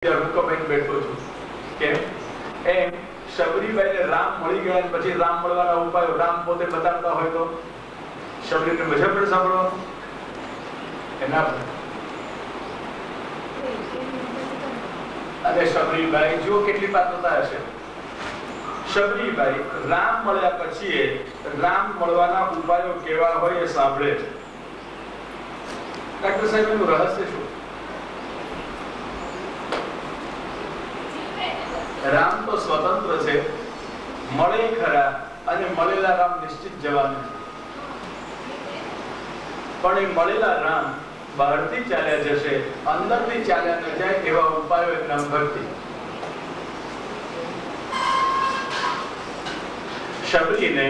બેઠો છું કેમ એમ શબરીબાઈને રામ મળી ગયા પછી રામ મળવાના ઉપાયો રામ પોતે બતાવતા હોય તો શબરીને મજા પડે સાંભળવાનું એના અને શબરીબાઈ જો કેટલી પાત્રતા હશે શબરીબાઈ રામ મળ્યા પછી રામ મળવાના ઉપાયો કેવા હોય એ સાંભળે છે ડોક્ટર સાહેબ એનું રહસ્ય શું રામ તો સ્વતંત્ર છે મળે ખરા અને મળેલા રામ નિશ્ચિત જવાનું પણ એ મળેલા રામ બહારથી ચાલ્યા જશે અંદરથી ચાલ્યા ન જાય એવા ઉપાયો એક નામ ભક્તિ શબરીને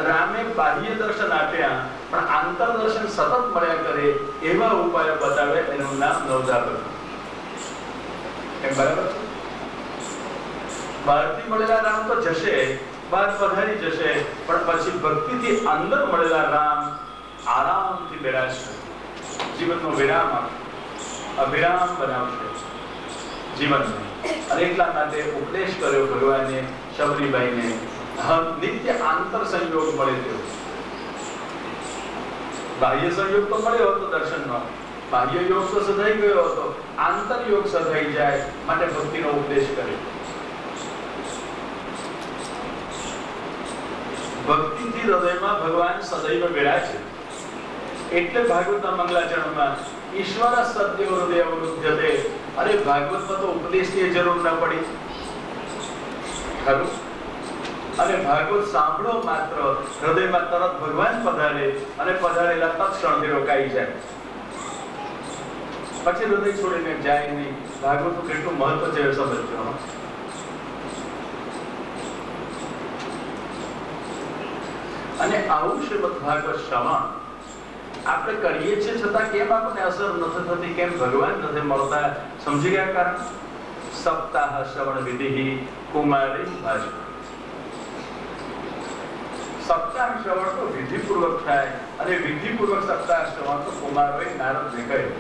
રામે બાહ્ય દર્શન આપ્યા પણ આંતર દર્શન સતત મળ્યા કરે એવા ઉપાયો બતાવે એનું નામ નવધા ભક્તિ એમ બરાબર છે બહારથી મળેલા રામ તો જશે બહાર પધારી જશે પણ પછી ભક્તિથી અંદર મળેલા રામ આરામથી બેરાશે જીવનનો વિરામ આપશે અવિરામ બનાવશે જીવનને અને એટલા માટે ઉપદેશ કર્યો ભગવાને શબરીબાઈને નિત્ય આંતર સંયોગ મળે તેવો બાહ્ય સંયોગ તો મળ્યો હતો દર્શનનો બાહ્ય યોગ તો સધાઈ ગયો હતો આંતર યોગ સધાઈ જાય માટે ભક્તિનો ઉપદેશ કર્યો ભક્તિથી હૃદયમાં ભગવાન સદૈવ બિરાજે એટલે ભાગવતના મંગલાચરણમાં ઈશ્વર સત્ય હૃદય અવરુદ્ધતે અરે ભાગવતમાં તો ઉપદેશની જરૂર ન પડી ખરું અને ભાગવત સાંભળો માત્ર હૃદયમાં તરત ભગવાન પધારે અને પધારેલા તત્ક્ષણથી રોકાઈ જાય પછી હૃદય છોડીને જાય નહીં ભાગવતનું કેટલું મહત્વ છે સમજજો અને આવું શ્રીમદ ભાગવત શ્રવણ આપણે કરીએ છીએ છતાં કેમ આપણને અસર નથી થતી કેમ ભગવાન નથી મળતા સમજી ગયા કારણ સપ્તાહ શ્રવણ વિધિ કુમારી ભાષા સપ્તાહ શ્રવણ તો વિધિપૂર્વક થાય અને વિધિપૂર્વક સપ્તાહ શ્રવણ તો કુમારોએ નારદને કહ્યું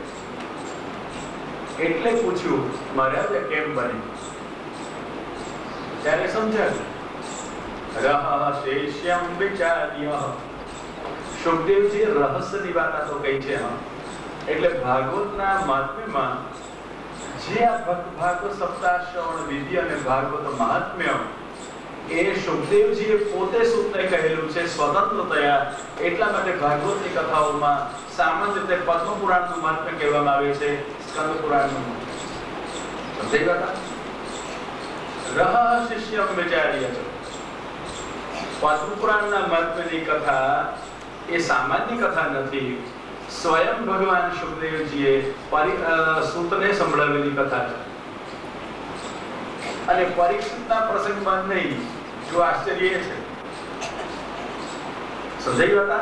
એટલે પૂછ્યું મર્યાદા કેમ બની ત્યારે સમજાયું રહસ્યમ વિચાર્ય સુખદેવજી રહસ્યની વાત તો કહી છે એટલે ભાગવતના મહાત્મ્યમાં જે આ ભાગવત સપ્તાહ શ્રવણ વિધિ અને ભાગવત મહાત્મ્ય એ સુખદેવજીએ પોતે સુતને કહેલું છે સ્વતંત્રતયા એટલા માટે ભાગવતની કથાઓમાં સામાન્ય રીતે પદ્મ પુરાણનું મહાત્મ્ય કહેવામાં આવે છે સ્કંદ પુરાણનું સમજાઈ ગયા રહસ્યમ વિચાર્ય પદ્મ પુરાણના મહાત્મ્યની કથા એ સામાન્ય કથા નથી સ્વયં ભગવાન સુખદેવજીએ સૂતને સંભળાવેલી કથા છે અને પરીક્ષિતના પ્રસંગમાં નહીં જો આશ્ચર્ય છે સમજાઈ ગયા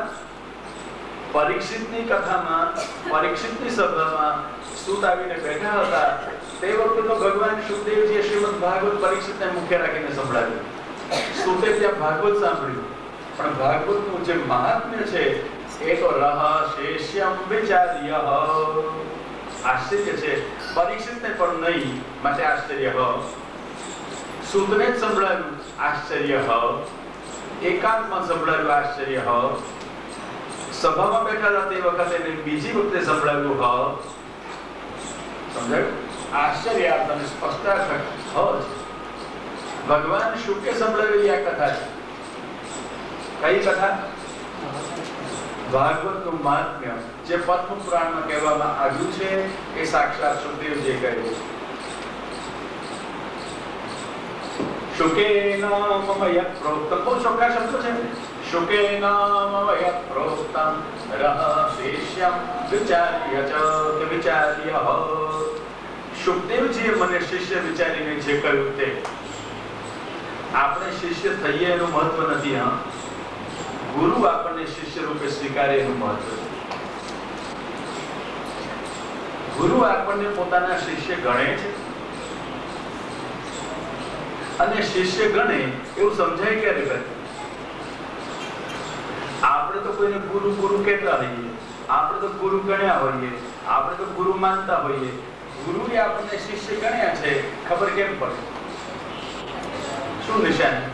પરીક્ષિતની કથામાં પરીક્ષિતની સભામાં સૂત આવીને બેઠા હતા તે વખતે તો ભગવાન સુખદેવજીએ શ્રીમદ ભાગવત પરીક્ષિતને મુખ્ય રાખીને સંભળાવ્યું સૂતે ત્યાં ભાગવત સાંભળ્યું પણ ભાગવતનું જે મહાત્મ્ય છે એ તો રહસ્યમ વિચાર્ય આશ્ચર્ય છે પરીક્ષિતને પણ નહીં માટે આશ્ચર્ય સૂતને જ સંભળાવ્યું આશ્ચર્ય એકાંતમાં સંભળાવ્યું આશ્ચર્ય સભામાં બેઠા હતા તે વખતે બીજી વખતે સંભળાવ્યું સમજાયું આશ્ચર્ય આપણને સ્પષ્ટ ભગવાન શુકે સંભળાવેલી આ કથા છે કઈ કથા ભાગવતનું મહાત્મ્ય જે પદ્મ પુરાણમાં કહેવામાં આવ્યું છે એ સાક્ષાત સુખદેવજીએ કહ્યું શુકેન મમ યત પ્રોક્તમ બહુ ચોખ્ખા શબ્દો છે શુકેન મમ યત પ્રોક્તમ રહસ્યમ વિચાર્ય ચ વિચાર્ય સુખદેવજીએ મને શિષ્ય વિચારીને જે કહ્યું તે આપણે શિષ્ય થઈએ એનું મહત્વ નથી ગુરુ આપણને શિષ્ય રૂપે સ્વીકારે એનું મહત્વ છે ગુરુ આપણને પોતાના શિષ્ય ગણે છે અને શિષ્ય ગણે એવું સમજાય ક્યારે કરે આપણે તો કોઈને ગુરુ ગુરુ કહેતા હોઈએ આપણે તો ગુરુ ગણ્યા હોઈએ આપણે તો ગુરુ માનતા હોઈએ ગુરુએ આપણને શિષ્ય ગણ્યા છે, ખબર કેમ પડે? શું નિશાની?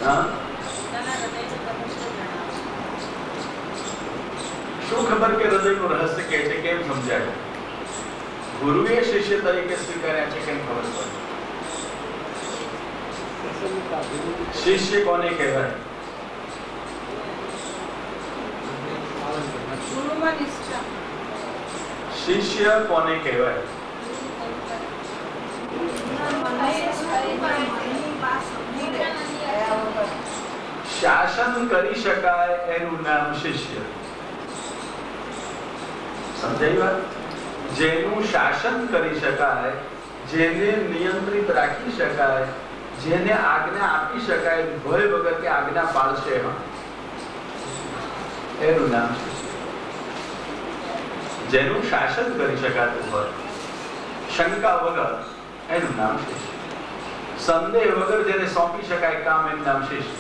હા, શું ખબર કે હૃદયનું રહસ્ય કે છે? કેમ સમજાય? ગુરુએ શિષ્ય તરીકે સ્વીકાર્યા છે, કેમ ખબર પડે? શિષ્ય કોને કહેવાય? શિષ્ય કોને કહેવાય? શાસન કરી શકાય એનું નામ શિષ્ય. સમજાઈ વાત? જેનું શાસન કરી શકાય, જેને નિયંત્રિત રાખી શકાય, જેને આજ્ઞા આપી શકાય ભય વગર કે આજ્ઞા પાળશે એનું નામ શિષ્ય. જેનું શાસન કરી શકાતું હોય, શંકા વગર, એનું નામ શિષ્ય. સંદેહ વગર જેને સોંપી શકાય કામ, એનું નામ શિષ્ય.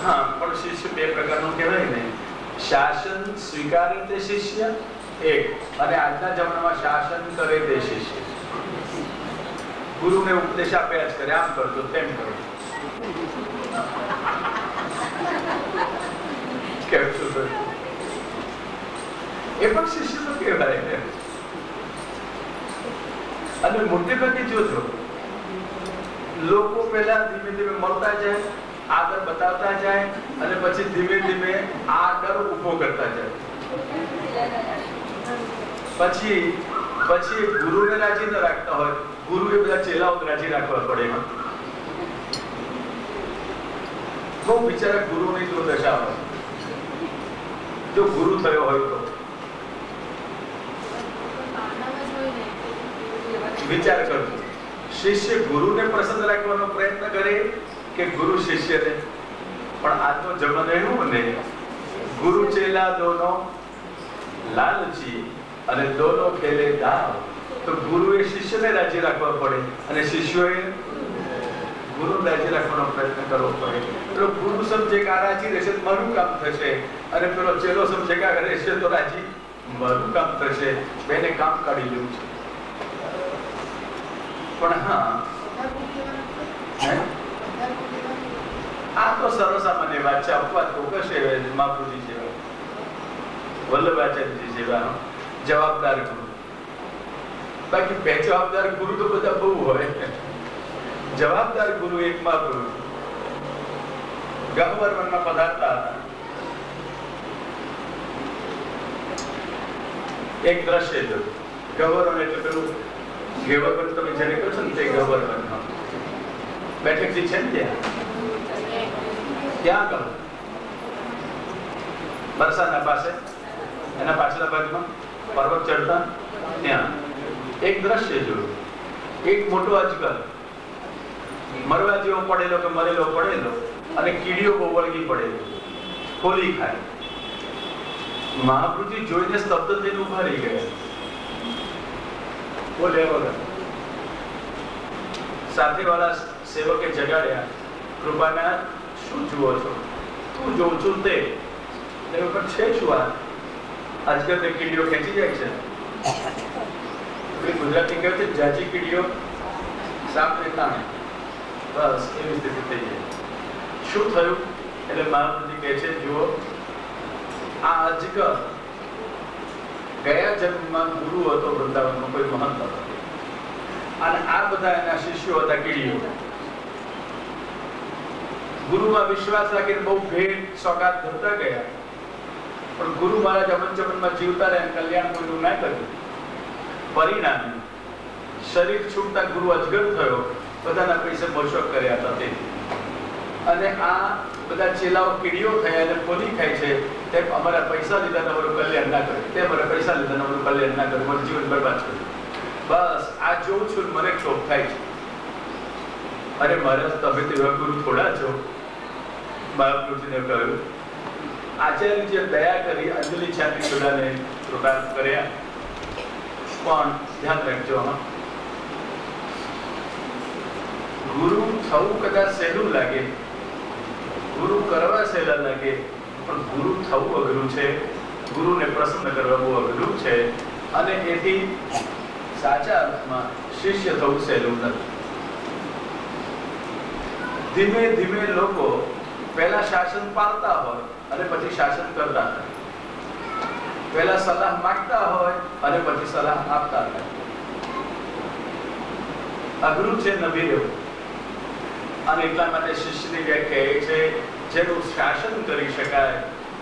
હા, પણ શિષ્ય બે પ્રકારનું કહેવાય ને. શાસન સ્વીકારે તે શિષ્ય એક, અને આજના જમાનામાં શાસન કરે તે શિષ્ય. ગુરુને ઉપદેશ આપ્યા જ કરે, આમ કરજો તેમ કરો. કેવું છું? એ પણ શિષ્ય તો કહેવાય. અને મોટે ભાગે જોજો, લોકો પહેલા ધીમે ધીમે મળતા જાય, આદર બતાવતા જાય, અને પછી ધીમે ધીમે આદર ઉભો કરતા જાય. પછી ગુરુને રાજી ન રાખતા હોય, ગુરુએ બધા ચેલાઓ રાજી રાખવા પડે. બહુ બિચારા ગુરુની દુર્દશા હોય, જો ગુરુ થયો હોય તો. વિચાર કરજો, શિષ્ય ગુરુને પ્રસન્ન રાખવાનો પ્રયત્ન કરે કે ગુરુ શિષ્યને? પણ આજનો જમાનો એવું ને, ગુરુ ચેલા દોનો લાલચી અને દોનો ખેલે દાવ. તો ગુરુએ શિષ્યને રાજી રાખવા પડે અને શિષ્યોએ ગુરુ રાજી રાખવાનો પ્રયત્ન કરવો પડે. પેલો ગુરુ સમજે કે આ રાજી રહેશે તો મારું કામ થશે, અને પેલો ચેલો સમજે કે આ રહેશે તો રાજી મારું કામ થશે. બેને કામ કાઢી લેવું છે. પણ હા, આ તો સર્વસામાન્ય વાત છે. અપવાદ તો કશે મહાપુરુષજી જેવા, વલ્લભાચાર્યજી જેવા જવાબદાર ગુરુ. બાકી બેજવાબદાર ગુરુ તો બધા બહુ હોય. જવાબદાર ગુરુ એક મહાપુરુષ ગહવરમાં પધારતા હતા. એક દ્રશ્ય જોયું. ગહવરણ એટલે પેલું ગેવરવન, તમે જેને કહો છો ને તે ગહવરણ. બેઠકજી છે ને ત્યાં કહો, બરસાના પાસે, એના પાછલા ભાગમાં પર્વત ચડતા ત્યાં એક દ્રશ્ય જોયું. એક મોટો અજગર મરવા જેવો પડેલો કે મરેલો પડેલો, અને કીડીઓ બહુ વળગી પડેલો, ખોલી ખાય. મહાપ્રભુજી જોઈને સ્તબ્ધ થઈને ઉભા રહી ગયા, બોલે વગર. સાથે વાળા સેવકે જગાડ્યા, કૃપાના શું જુઓ છો? તું જોઉં છું તે છે શું? આ અજગર ને કીડીઓ ખેંચી જાય છે. ગુજરાતી કહે છે જાજી કીડીઓ સાપ ને તાણે. બસ એવી સ્થિતિ થઈ જાય. શું થયું? એટલે મહાપ્રભુજી કહે છે, જુઓ, આ અજગર ગયા જન્મમાં ગુરુ હતો, વૃંદાવનમાં કોઈ મહંત હતો, અને આ બધા એના શિષ્યો હતા કીડીઓ. ગુરુમાં વિશ્વાસ રાખીને બહુ ભેટ સોગાત ધરતા ગયા, પણ ગુરુ મહારાજ અમન જીવતા રહે, કલ્યાણ કોઈનું ના કર્યું. પરિણામે શરીર છૂટતા ગુરુ અજગર થયો, બધાના પૈસા મોશો કર્યા હતા તે. અને આ બધા ચેલાઓ કીડીઓ થયા અને ખોલી ખાય છે. તેમ અમારા પૈસા લીધા તમારું કલ્યાણ ના કર્યું, તે અમારા પૈસા લીધા તમારું કલ્યાણ ના કર્યું, મારું જીવન બરબાદ કર્યું. બસ આ જોઉં છું, મને ક્ષોભ થાય છે. અરે મહારાજ, તમે તેવા ગુરુ થોડા છો. મહાપ્રભુજીને કહ્યું, આચાર્યજીએ દયા કરી અંજલિ છાતી જોડાને કૃપા કર્યા. પણ ધ્યાન રાખજો, ગુરુ થવું કદાચ સહેલું લાગે, ગુરુ કરવા સહેલા લાગે, પણ ગુરુ થવું અઘરું છે, ગુરુને પ્રસન્ન કરવા બહુ અઘરું છે, અને એથી સાચા અર્થમાં શિષ્ય થવું સહેલું નથી. ધીમે ધીમે લોકો પહેલા શાસન પાળતા હોય અને પછી શાસન કરતા થાય, પહેલા સલાહ માંગતા હોય અને પછી સલાહ આપતા થાય. અઘરું છે નભી રહેવું. અને એટલા માટે શિષ્યની વ્યાખ્યા એ છે, જેનું શાસન કરી શકાય,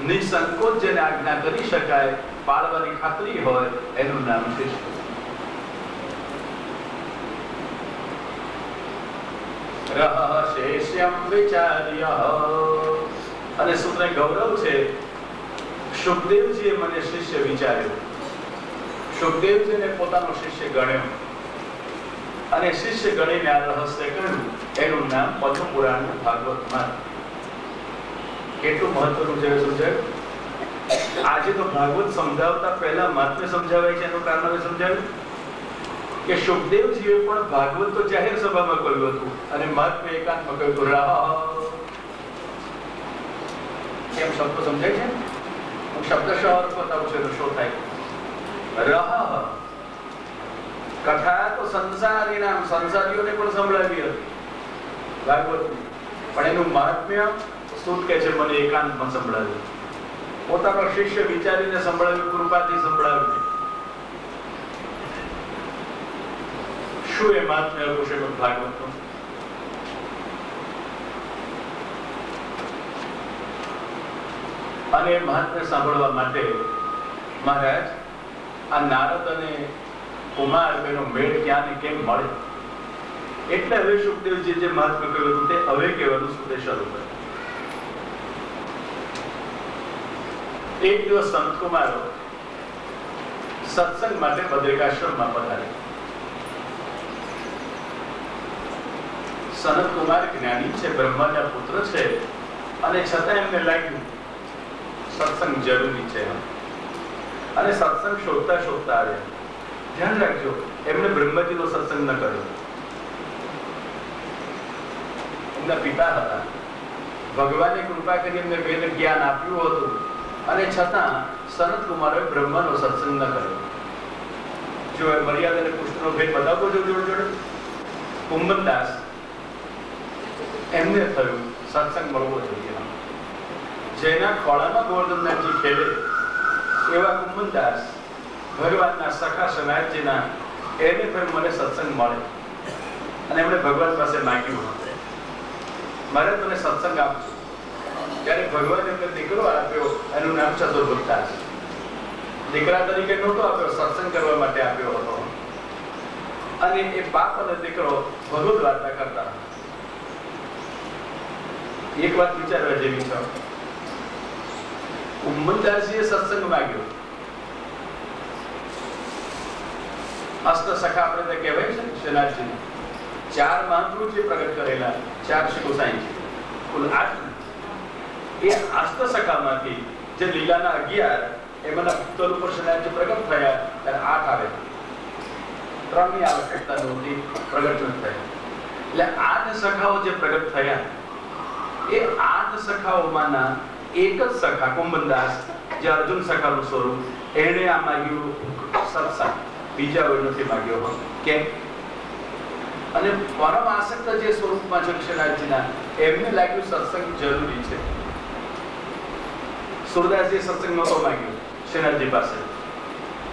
નિસંકોચ જેને આજ્ઞા કરી શકાય, પાળવાની ખાતરી હોય, એનું નામ શિષ્ય. રહ શેષ્યમ વિચાર્ય. અને સૂત્રને ગૌરવ છે, શુકદેવજીએ મને શિષ્ય વિચાર્યો. શુકદેવજીને પોતાનો શિષ્ય ગણ્યો અને શિષ્ય ગણીને આ રહસ્ય કહ્યું. એનું નામ પદ્મ પુરાણ ભાગવતમાં. કેટલું મહત્વનું છે સમજાયું? આજે તો ભાગવત સમજાવતા પહેલા મહાત્મ્ય સમજાવાય છે. એનું કારણ હવે સમજાવ્યું કે શુકદેવજીએ પણ ભાગવત તો જાહેર સભામાં કહ્યું હતું અને મહાત્મ્ય એકાંતમાં કહ્યું હતું. કેમ શબ્દો સમજાય છે? હું શબ્દશઃ અર્થ બતાવું છું, શું થાય? રહ કથા તો સંસારી નામ, સંસારીઓને પણ સંભળાવી હતી ભાગવતની, પણ એનું મહાત્મ્ય શું કે છે? મને એકાંતમાં સંભળાવ્યું, પોતાનો શિષ્ય વિચારીને સંભળાવ્યું, કૃપાથી સંભળાવ્યું. શું એ મહાત્મ્ય હતું શ્રીમદ ભાગવતનું? અને મહાત્મ્ય સાંભળવા માટે મહારાજ આ નારદ અને કુમાર બેનો મેળ ક્યાં ને કેમ મળે, એટલે હવે શુકદેવજી જે મહાત્મ્ય કહ્યું હતું તે હવે કહેવાનું સુધે શરૂ કર્યું. એક દિવસ સંત કુમારો સત્સંગ માટે બદ્રિકાશ્રમમાં પધાર્યા. સનત કુમાર જ્ઞાની છે, બ્રહ્માના પુત્ર છે, અને છતાં એમને લાગ્યું સત્સંગ જરૂરી છે, અને સત્સંગ શોધતા શોધતા આવ્યા. ધ્યાન રાખજો, એમણે બ્રહ્માજીનો સત્સંગ ન કર્યો. એમના પિતા હતા, ભગવાને કૃપા કરી એમને વેદ જ્ઞાન આપ્યું હતું, અને છતાં સનત કુમારોએ બ્રહ્માનો સત્સંગ ન કર્યો. જો મર્યાદા અને કૃષ્ણનો ભેદ બતાવતો જો જોડે જોડે કુંભનદાસ એમને થયું સત્સંગ મળવો જોઈએ. જેના ખોળામાં ગોવર્ધનનાથજી ખેલે એવા કુંભનદાસ ભગવાનના સખા સનાતજીના એને થયું મને સત્સંગ મળે, અને એમણે ભગવાન પાસે માંગ્યું, મારે તને સત્સંગ આપજો. ત્યારે ભગવાન એમને દીકરો આપ્યો, એનું નામ ચતુર્ભુજદાસ. દીકરા તરીકે નહોતો આપ્યો, સત્સંગ કરવા માટે આપ્યો હતો. અને એ બાપ અને દીકરો ભગવદ વાર્તા કરતા. એક વાત વિચારવા જેવી છે. કુંભનદાસજીએ સત્સંગ માંગ્યો. અષ્ટ સખા આપણે કહેવાય છે શ્રીનાથજી, 4 મહાપુરુષે પ્રગટ કરેલા, 4 શ્રી ગોસાઈજી, કુલ 8. એ અષ્ટ સખામાંથી જે લીલાના 11 એમાંના ભક્તો ઉપર શ્રીનાથજી પ્રગટ થયા ત્યારે 8 આવે. 3 ની આવશ્યકતા નહોતી, પ્રગટ ન થયા. એટલે 8 સખાઓ જે પ્રગટ થયા, એ 8 સખાઓમાંના એક જ સખા કુંભનદાસ, જે અર્જુન સખાનું સ્વરૂપ, એને આ માગ્યું સત્સંગ, બીજા કોઈ નથી માગ્યો. કેમ? અને પરમ આસક્ત જે સ્વરૂપમાં છે શ્રીનાથજીના, એમને લાગ્યું સત્સંગ જરૂરી છે. સુરદાસજી સત્સંગ નહોતો માગ્યો શ્રીનાથજી પાસે,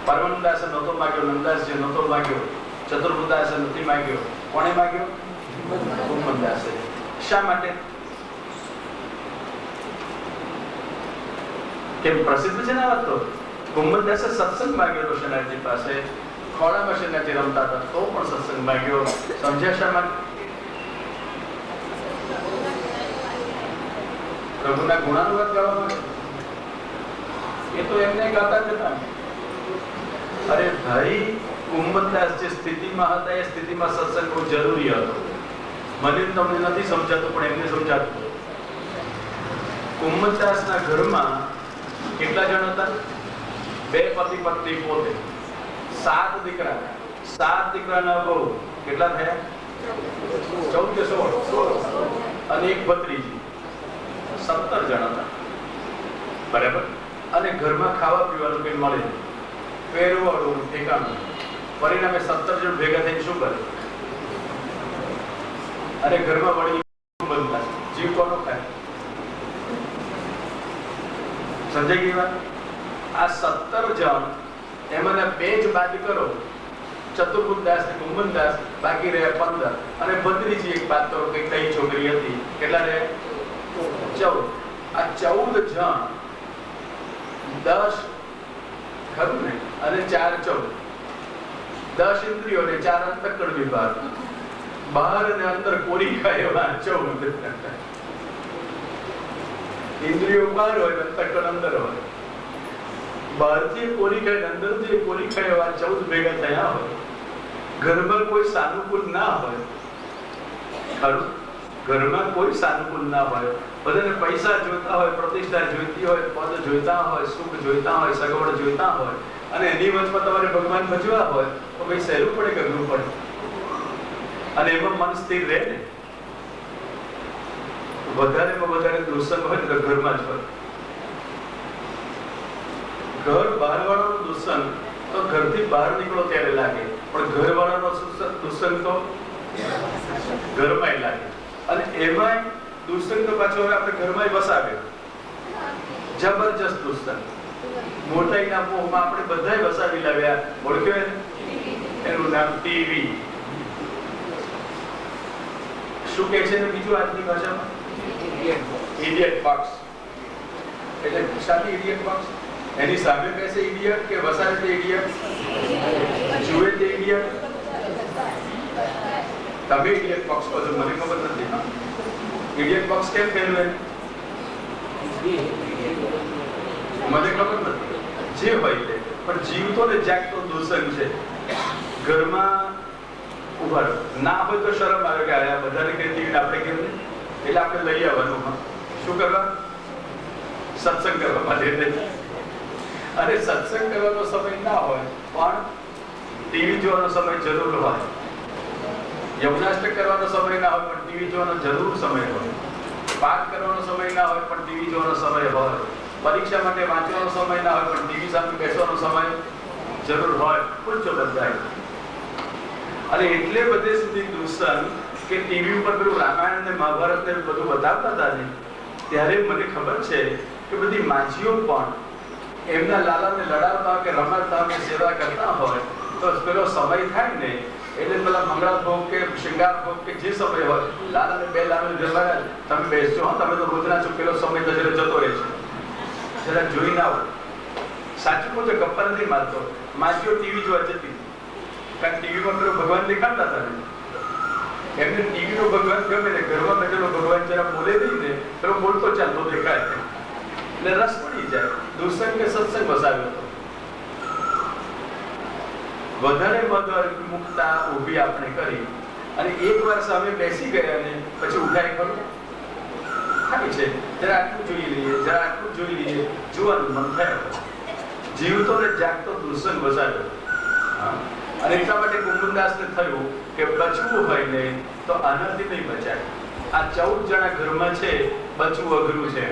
પરમાનંદાસે નહોતો માગ્યો, નંદાસજી નહોતો માગ્યો, ચતુર્ભુજદાસે નથી માગ્યો. કોણે માગ્યો? કુંભનદાસે. શા માટે? કેમ? પ્રસિદ્ધ છે ને આ વાત. તો કુંભનદાસે સત્સંગ માગ્યો હતો શ્રીનાથજી પાસે, ખોળામાં શ્રીનાથજી રમતા હતા તો પણ સત્સંગ માગ્યો. સમજ્યા? શા માટે? પ્રભુના ગુણાનુવાદ ગાવા માટે. એ તો એમને ગાતા જ હતા. અરે ભાઈ, કુંભનદાસ જે સ્થિતિમાં હતા એ સ્થિતિમાં સત્સંગ બહુ જરૂરી હતો. મને તમને નથી સમજાતું, પણ એમને સમજાતું. કુંભનદાસના ઘરમાં કેટલા જણ હતા? 2 પતિ પત્ની પોતે, 7 દીકરા. 7 દીકરાના બહુ કેટલા થયા? 14 કે 16, અને એક ભત્રીજી. 17 જણ હતા. બરાબર. અને ઘરમાં ખાવા પીવાનું કંઈ મળે નહીં, પહેરવાળું ઠેકાણું, પરિણામે 17 જણ ભેગા થઈને શું કરે? અને ઘરમાં વળી બંધ થાય, જીવ કોનો ખાય? સમજાઈ ગઈ વાત? આ 17 જણ એમાંના 2 જ બાદ કરો, ચતુર્બુદ્દાસ ને કુંભનદાસ, બાકી રહ્યા 15. અને ભદ્રીજી એક બાદ કરો કે કઈ છોકરી હતી, કેટલા રહ્યા? 14. આ 14 જણ 10 ખરું ને, અને 4 14, 10 ઇન્દ્રિયો ને 4 અંતઃકરણ વિભાગ, બહાર અને અંદર કોરી ખાય એવા 14. ઇન્દ્રિયો બહાર હોય, અંતઃકરણ અંદર હોય, બહારથી કોરી ખાય, અંદરથી કોરી ખાય એવા 14 ભેગા થયા હોય. ઘરમાં કોઈ સાનુકૂળ ના હોય, ખરું? ઘરમાં કોઈ સાનુકૂળ ના હોય, બધાને પૈસા જોઈતા હોય, પ્રતિષ્ઠા જોઈતી હોય, પદ જોઈતા હોય, સુખ જોઈતા હોય, સગવડ જોઈતા હોય, અને એની વચમાં તમારે ભગવાન ભજવા હોય તો ભાઈ સહેલું પડે કે અઘરું પડે? અને એમાં મન સ્થિર રહે ને. વધારેમાં વધારે દુસ્સંગ હોય તો ઘરમાં જ હોય. ઘર બહાર વાળાનો દુસ્સંગ તો ઘરથી બહાર નીકળો ત્યારે લાગે, પણ ઘર વાળાનો દુસ્સંગ તો ઘરમાં લાગે. અને એમાં દુસ્સંગ તો પાછો હવે આપણે ઘરમાં વસાવ્યો, જબરજસ્ત દુસ્સંગ. મોટાઈના મોહમાં આપણે બધાય વસાવી લાવ્યા. ઓળખ્યો એને? એનું નામ ટીવી. શું કહે છે બીજું આજની ભાષામાં? Idiot box. એટલે શાની ઇડિયટ બોક્સ? એની સામે કહેશે ઇડિયટ કે વસાવે તે ઇડિયટ? જુએ તે ઇડિયટ? તમે ઇડિયટ બોક્સ કહો છો, મને ખબર નથી. ઇડિયટ બોક્સ કેમ કહેલું એને? મને ખબર નથી. જે હોય તે, પણ જીવતો ને જાગતો દુસ્સંગ છે. ઘરમાં ઉભા ના હોય તો શરમ આવે કે આ બધાને કહેતી આપણે કેમ નહીં, એટલે આપણે લઈ આવવાનું. શું કરવા? સત્સંગ કરવા માટે. અને સત્સંગ કરવાનો સમય ના હોય પણ ટીવી જોવાનો સમય જરૂર હોય. યમનાષ્ટક કરવાનો સમય ના હોય પણ ટીવી જોવાનો જરૂર સમય હોય. પાઠ કરવાનો સમય ના હોય પણ ટીવી જોવાનો સમય હોય. પરીક્ષા માટે વાંચવાનો સમય ના હોય પણ ટીવી સામે બેસવાનો સમય જરૂર હોય. પૂછો બધા. અને એટલે બધે સુધી દુસ્સંગ કે ટીવી ઉપર પેલું રામાયણ ને મહાભારત ને બધું બતાવતા હતા ને, ત્યારે મને ખબર છે કે બધી માજીઓ પણ એમના લાલાને લડાવતા કે રમાડતા કે સેવા કરતા હોય તો પેલો સમય થાય ને એટલે પેલા મંગળા ભોગ કે શૃંગાર ભોગ કે જે સમય હોય, લાલાને 2 લાડુ જમાડ્યા, તમે બેસજો, તમે તો રોજના છો, પેલો સમય તો જતો રહે છે, જરા જોઈ ના આવો. સાચું કહું છો, ગપ્પા નથી મારતો. માજીઓ ટીવી જોવા જતી, કારણ ટીવીમાં પેલો ભગવાન દેખાડતા હતા ને, એમને ટીવી નો ભગવાન ગમે ને, ઘરમાં બેઠેલો ભગવાન જરા બોલે નહીં ને, પેલો બોલતો ચાલતો દેખાય એટલે રસ પડી જાય. દુસ્સંગ કે સત્સંગ વસાવ્યો હતો. વધારે મુક્તા ઊભી આપણે કરી અને એકવાર સામે બેસી ગયા ને પછી ઉઠાય ખરું થાય છે. જરા આટલું જોઈ લઈએ, જરા આટલું જોઈ લઈએ, જોવાનું મન થાય. જીવતો ને જાગતો દુસ્સંગ વસાવ્યો. અને એટલા માટે કુંભનદાસને થયું કે બચવું હોય ને તો આનાથી નહીં બચાય. આ 14 જણા ઘરમાં છે, બચવું અઘરું છે.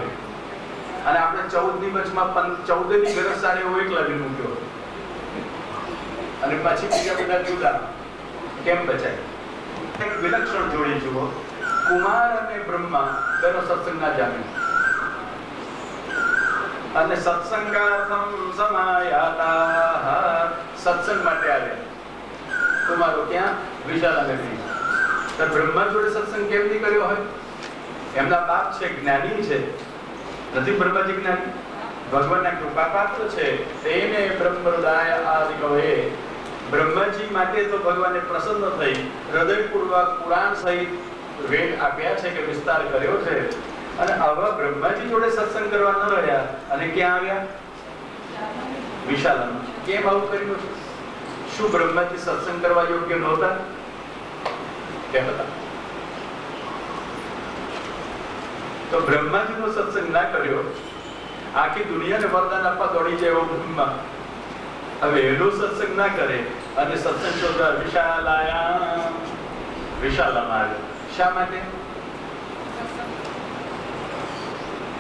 અને આપણે 14 ની વચમાં 14 ની ગરજ સારી એવો એક લાવી મૂક્યો અને પછી બીજા બધા જુદા. કેમ બચાય? એક વિલક્ષણ જોડી જુઓ. કુમાર અને બ્રહ્મા તેનો સત્સંગ ના જામે અને સત્સંગાર્થમ સમાયાતા, સત્સંગ માટે આવ્યા. કુમારો ક્યાં? વિશાલાનગરી. તો બ્રહ્મા જોડે સત્સંગ કેમ નહીં કર્યો હોય? એમના બાપ છે, જ્ઞાની છે. નથી બ્રહ્માજી જ્ઞાની? ભગવાનના કૃપા પાત્ર છે. તેને બ્રહ્મહૃદય આદિ કહે. બ્રહ્માજી માટે તો ભગવાને પ્રસન્ન થઈ હૃદયપૂર્વક પુરાણ સહિત વેદ આપ્યા છે કે વિસ્તાર કર્યો છે. અને આવા બ્રહ્માજી જોડે સત્સંગ કરવા ન રહ્યા અને ક્યાં આવ્યા? વિશાલામાં. કેમ આવું કર્યું છે? શું બ્રહ્માજી સત્સંગ કરવા યોગ્ય નહોતા? કેમ હતા? તો બ્રહ્માજીનો સત્સંગ ના કર્યો, આખી દુનિયાને વરદાન આપવા દોડી જાય એવો બ્રહ્મા હવે એનો સત્સંગ ના કરે અને સત્સંગ શોધવા વિશાલામાં આવ્યો. શા માટે?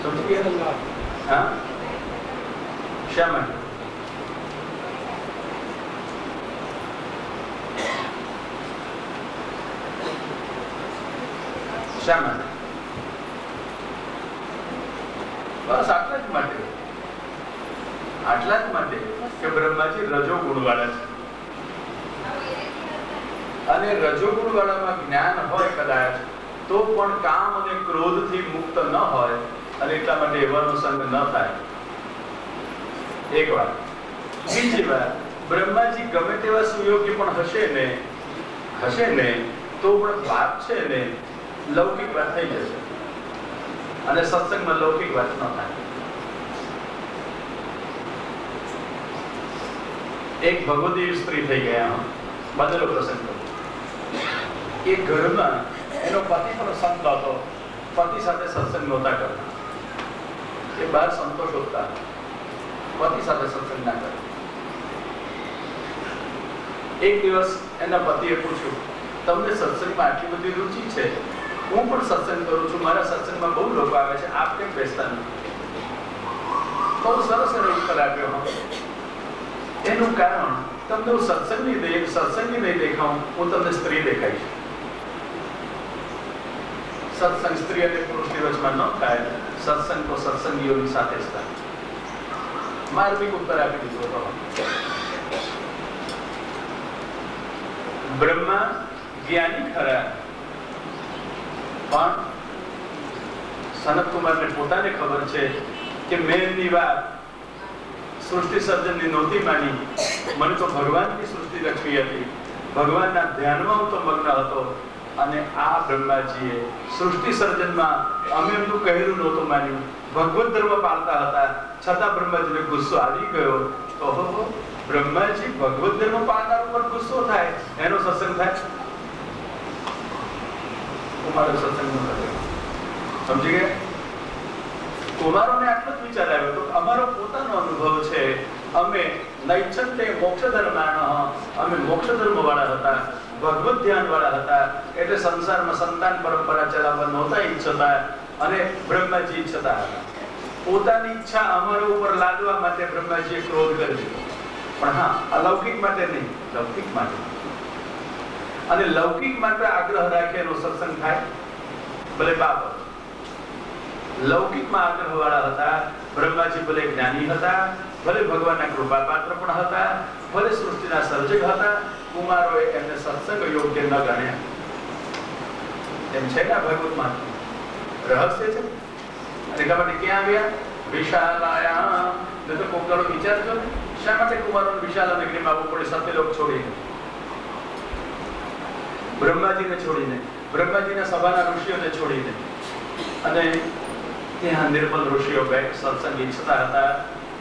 સમજી ગયા? હા, શા માટે? શા માટે? બસ આટલા જ માટે. આટલા જ માટે કે બ્રહ્માજી રજોગુણ વાળા છે, અને રજોગુણ વાળામાં જ્ઞાન હોય કદાચ તો પણ કામ અને ક્રોધ થી મુક્ત ન હોય, અને એટલા માટે એવાનો સંગ ન થાય. એક વાત. બીજી વાત, બ્રહ્માજી ગમે તેવા સુયોગ્ય પણ હશે ને તો પણ વાત છે ને લૌકિક વાત થઈ જશે, અને સત્સંગમાં લૌકિક વાત ન થાય. એક ભગવદી સ્ત્રી થઈ ગયા, બદલો પ્રસંગ. એ ઘરમાં એનો પતિ પણ સંત હતો, પતિ સાથે સત્સંગ નહોતા કરતા. એ બહાર સંતો શોધતા, પતિ સાથે સત્સંગ ના કરે. એક દિવસ એના પતિએ પૂછ્યું, તમને સત્સંગમાં આટલી બધી રુચિ છે, હું પણ સત્સંગ કરું છું, મારા સત્સંગમાં બહુ લોકો આવે છે, આપ કેમ બેસતા નથી? બહુ સરસ એનો ઉત્તર આપ્યો. એનું કારણ, તમને હું સત્સંગી નહીં દેખાઉં, હું તમને સ્ત્રી દેખાઈશ. સત્સંગ સ્ત્રી અને પુરુષની વચમાં ન થાય, સત્સંગ તો સત્સંગીઓની સાથે જ થાય. માર્મિક ઉત્તર આપી દીધો હતો. બ્રહ્મા જ્ઞાની ખરા, પણ સનત કુમારને પોતાને ખબર છે કે મેં એમની વાત સૃષ્ટિ સર્જનની નહોતી માની, મને તો ભગવાનની સૃષ્ટિ રચવી હતી, ભગવાનના ધ્યાનમાં હું તો મગ્ન હતો, અને આ બ્રહ્માજીએ સૃષ્ટિ સર્જનમાં અમે એમનું કહેલું નહોતું માન્યું, ભગવત ધર્મ પાળતા હતા, છતાં બ્રહ્માજીને ગુસ્સો આવી ગયો. તો બ્રહ્માજી ભગવત ધર્મ પાળનાર ઉપર ગુસ્સો થાય, એનો સત્સંગ થાય? કુમારો સત્સંગ ન કરે. સમજી ગયા? કુમારોને આટલો જ વિચાર આવ્યો તો અમારો પોતાનો અનુભવ છે, અમે નૈચ્છન્તે મોક્ષ ધર્માણ, અમે મોક્ષ ધર્મ વાળા હતા, ભગવત ધ્યાન વાળા હતા, એટલે સંસારમાં સંતાન પરંપરા ચલાવવા નહોતા ઈચ્છતા, અને બ્રહ્માજી ઈચ્છતા હતા. પોતાની ઈચ્છા અમારા ઉપર લાદવા માટે બ્રહ્માજીએ ક્રોધ કરી દીધો. પણ હા, અલૌકિક માટે નહીં, લૌકિક માટે. અને લૌકિક માટે આગ્રહ રાખે એનો સત્સંગ થાય, ભલે બાપ. લૌકિકમાં આગ્રહ વાળા હતા, બ્રહ્માજી ભલે જ્ઞાની હતા, ભલે ભગવાનના કૃપા પાત્ર પણ હતા, ભલે સૃષ્ટિના સર્જક હતા, કુમારોએ એમને સત્સંગ યોગ્ય ન ગણ્યા. એમ છે કે ભાગવતમાં રહસ્ય છે. અને એટલા માટે ક્યાં આવ્યા? વિશાલાયા. તો કોક દાડો વિચારજો ને, શા માટે કુમારોને વિશાલા નગરીમાં આવવું પડે? સત્યલોક છોડીને, બ્રહ્માજીને છોડીને, બ્રહ્માજીના સભાના ઋષિઓને છોડીને, અને ત્યાં નિર્મલ ઋષિઓ બે સત્સંગ ઈચ્છતા હતા.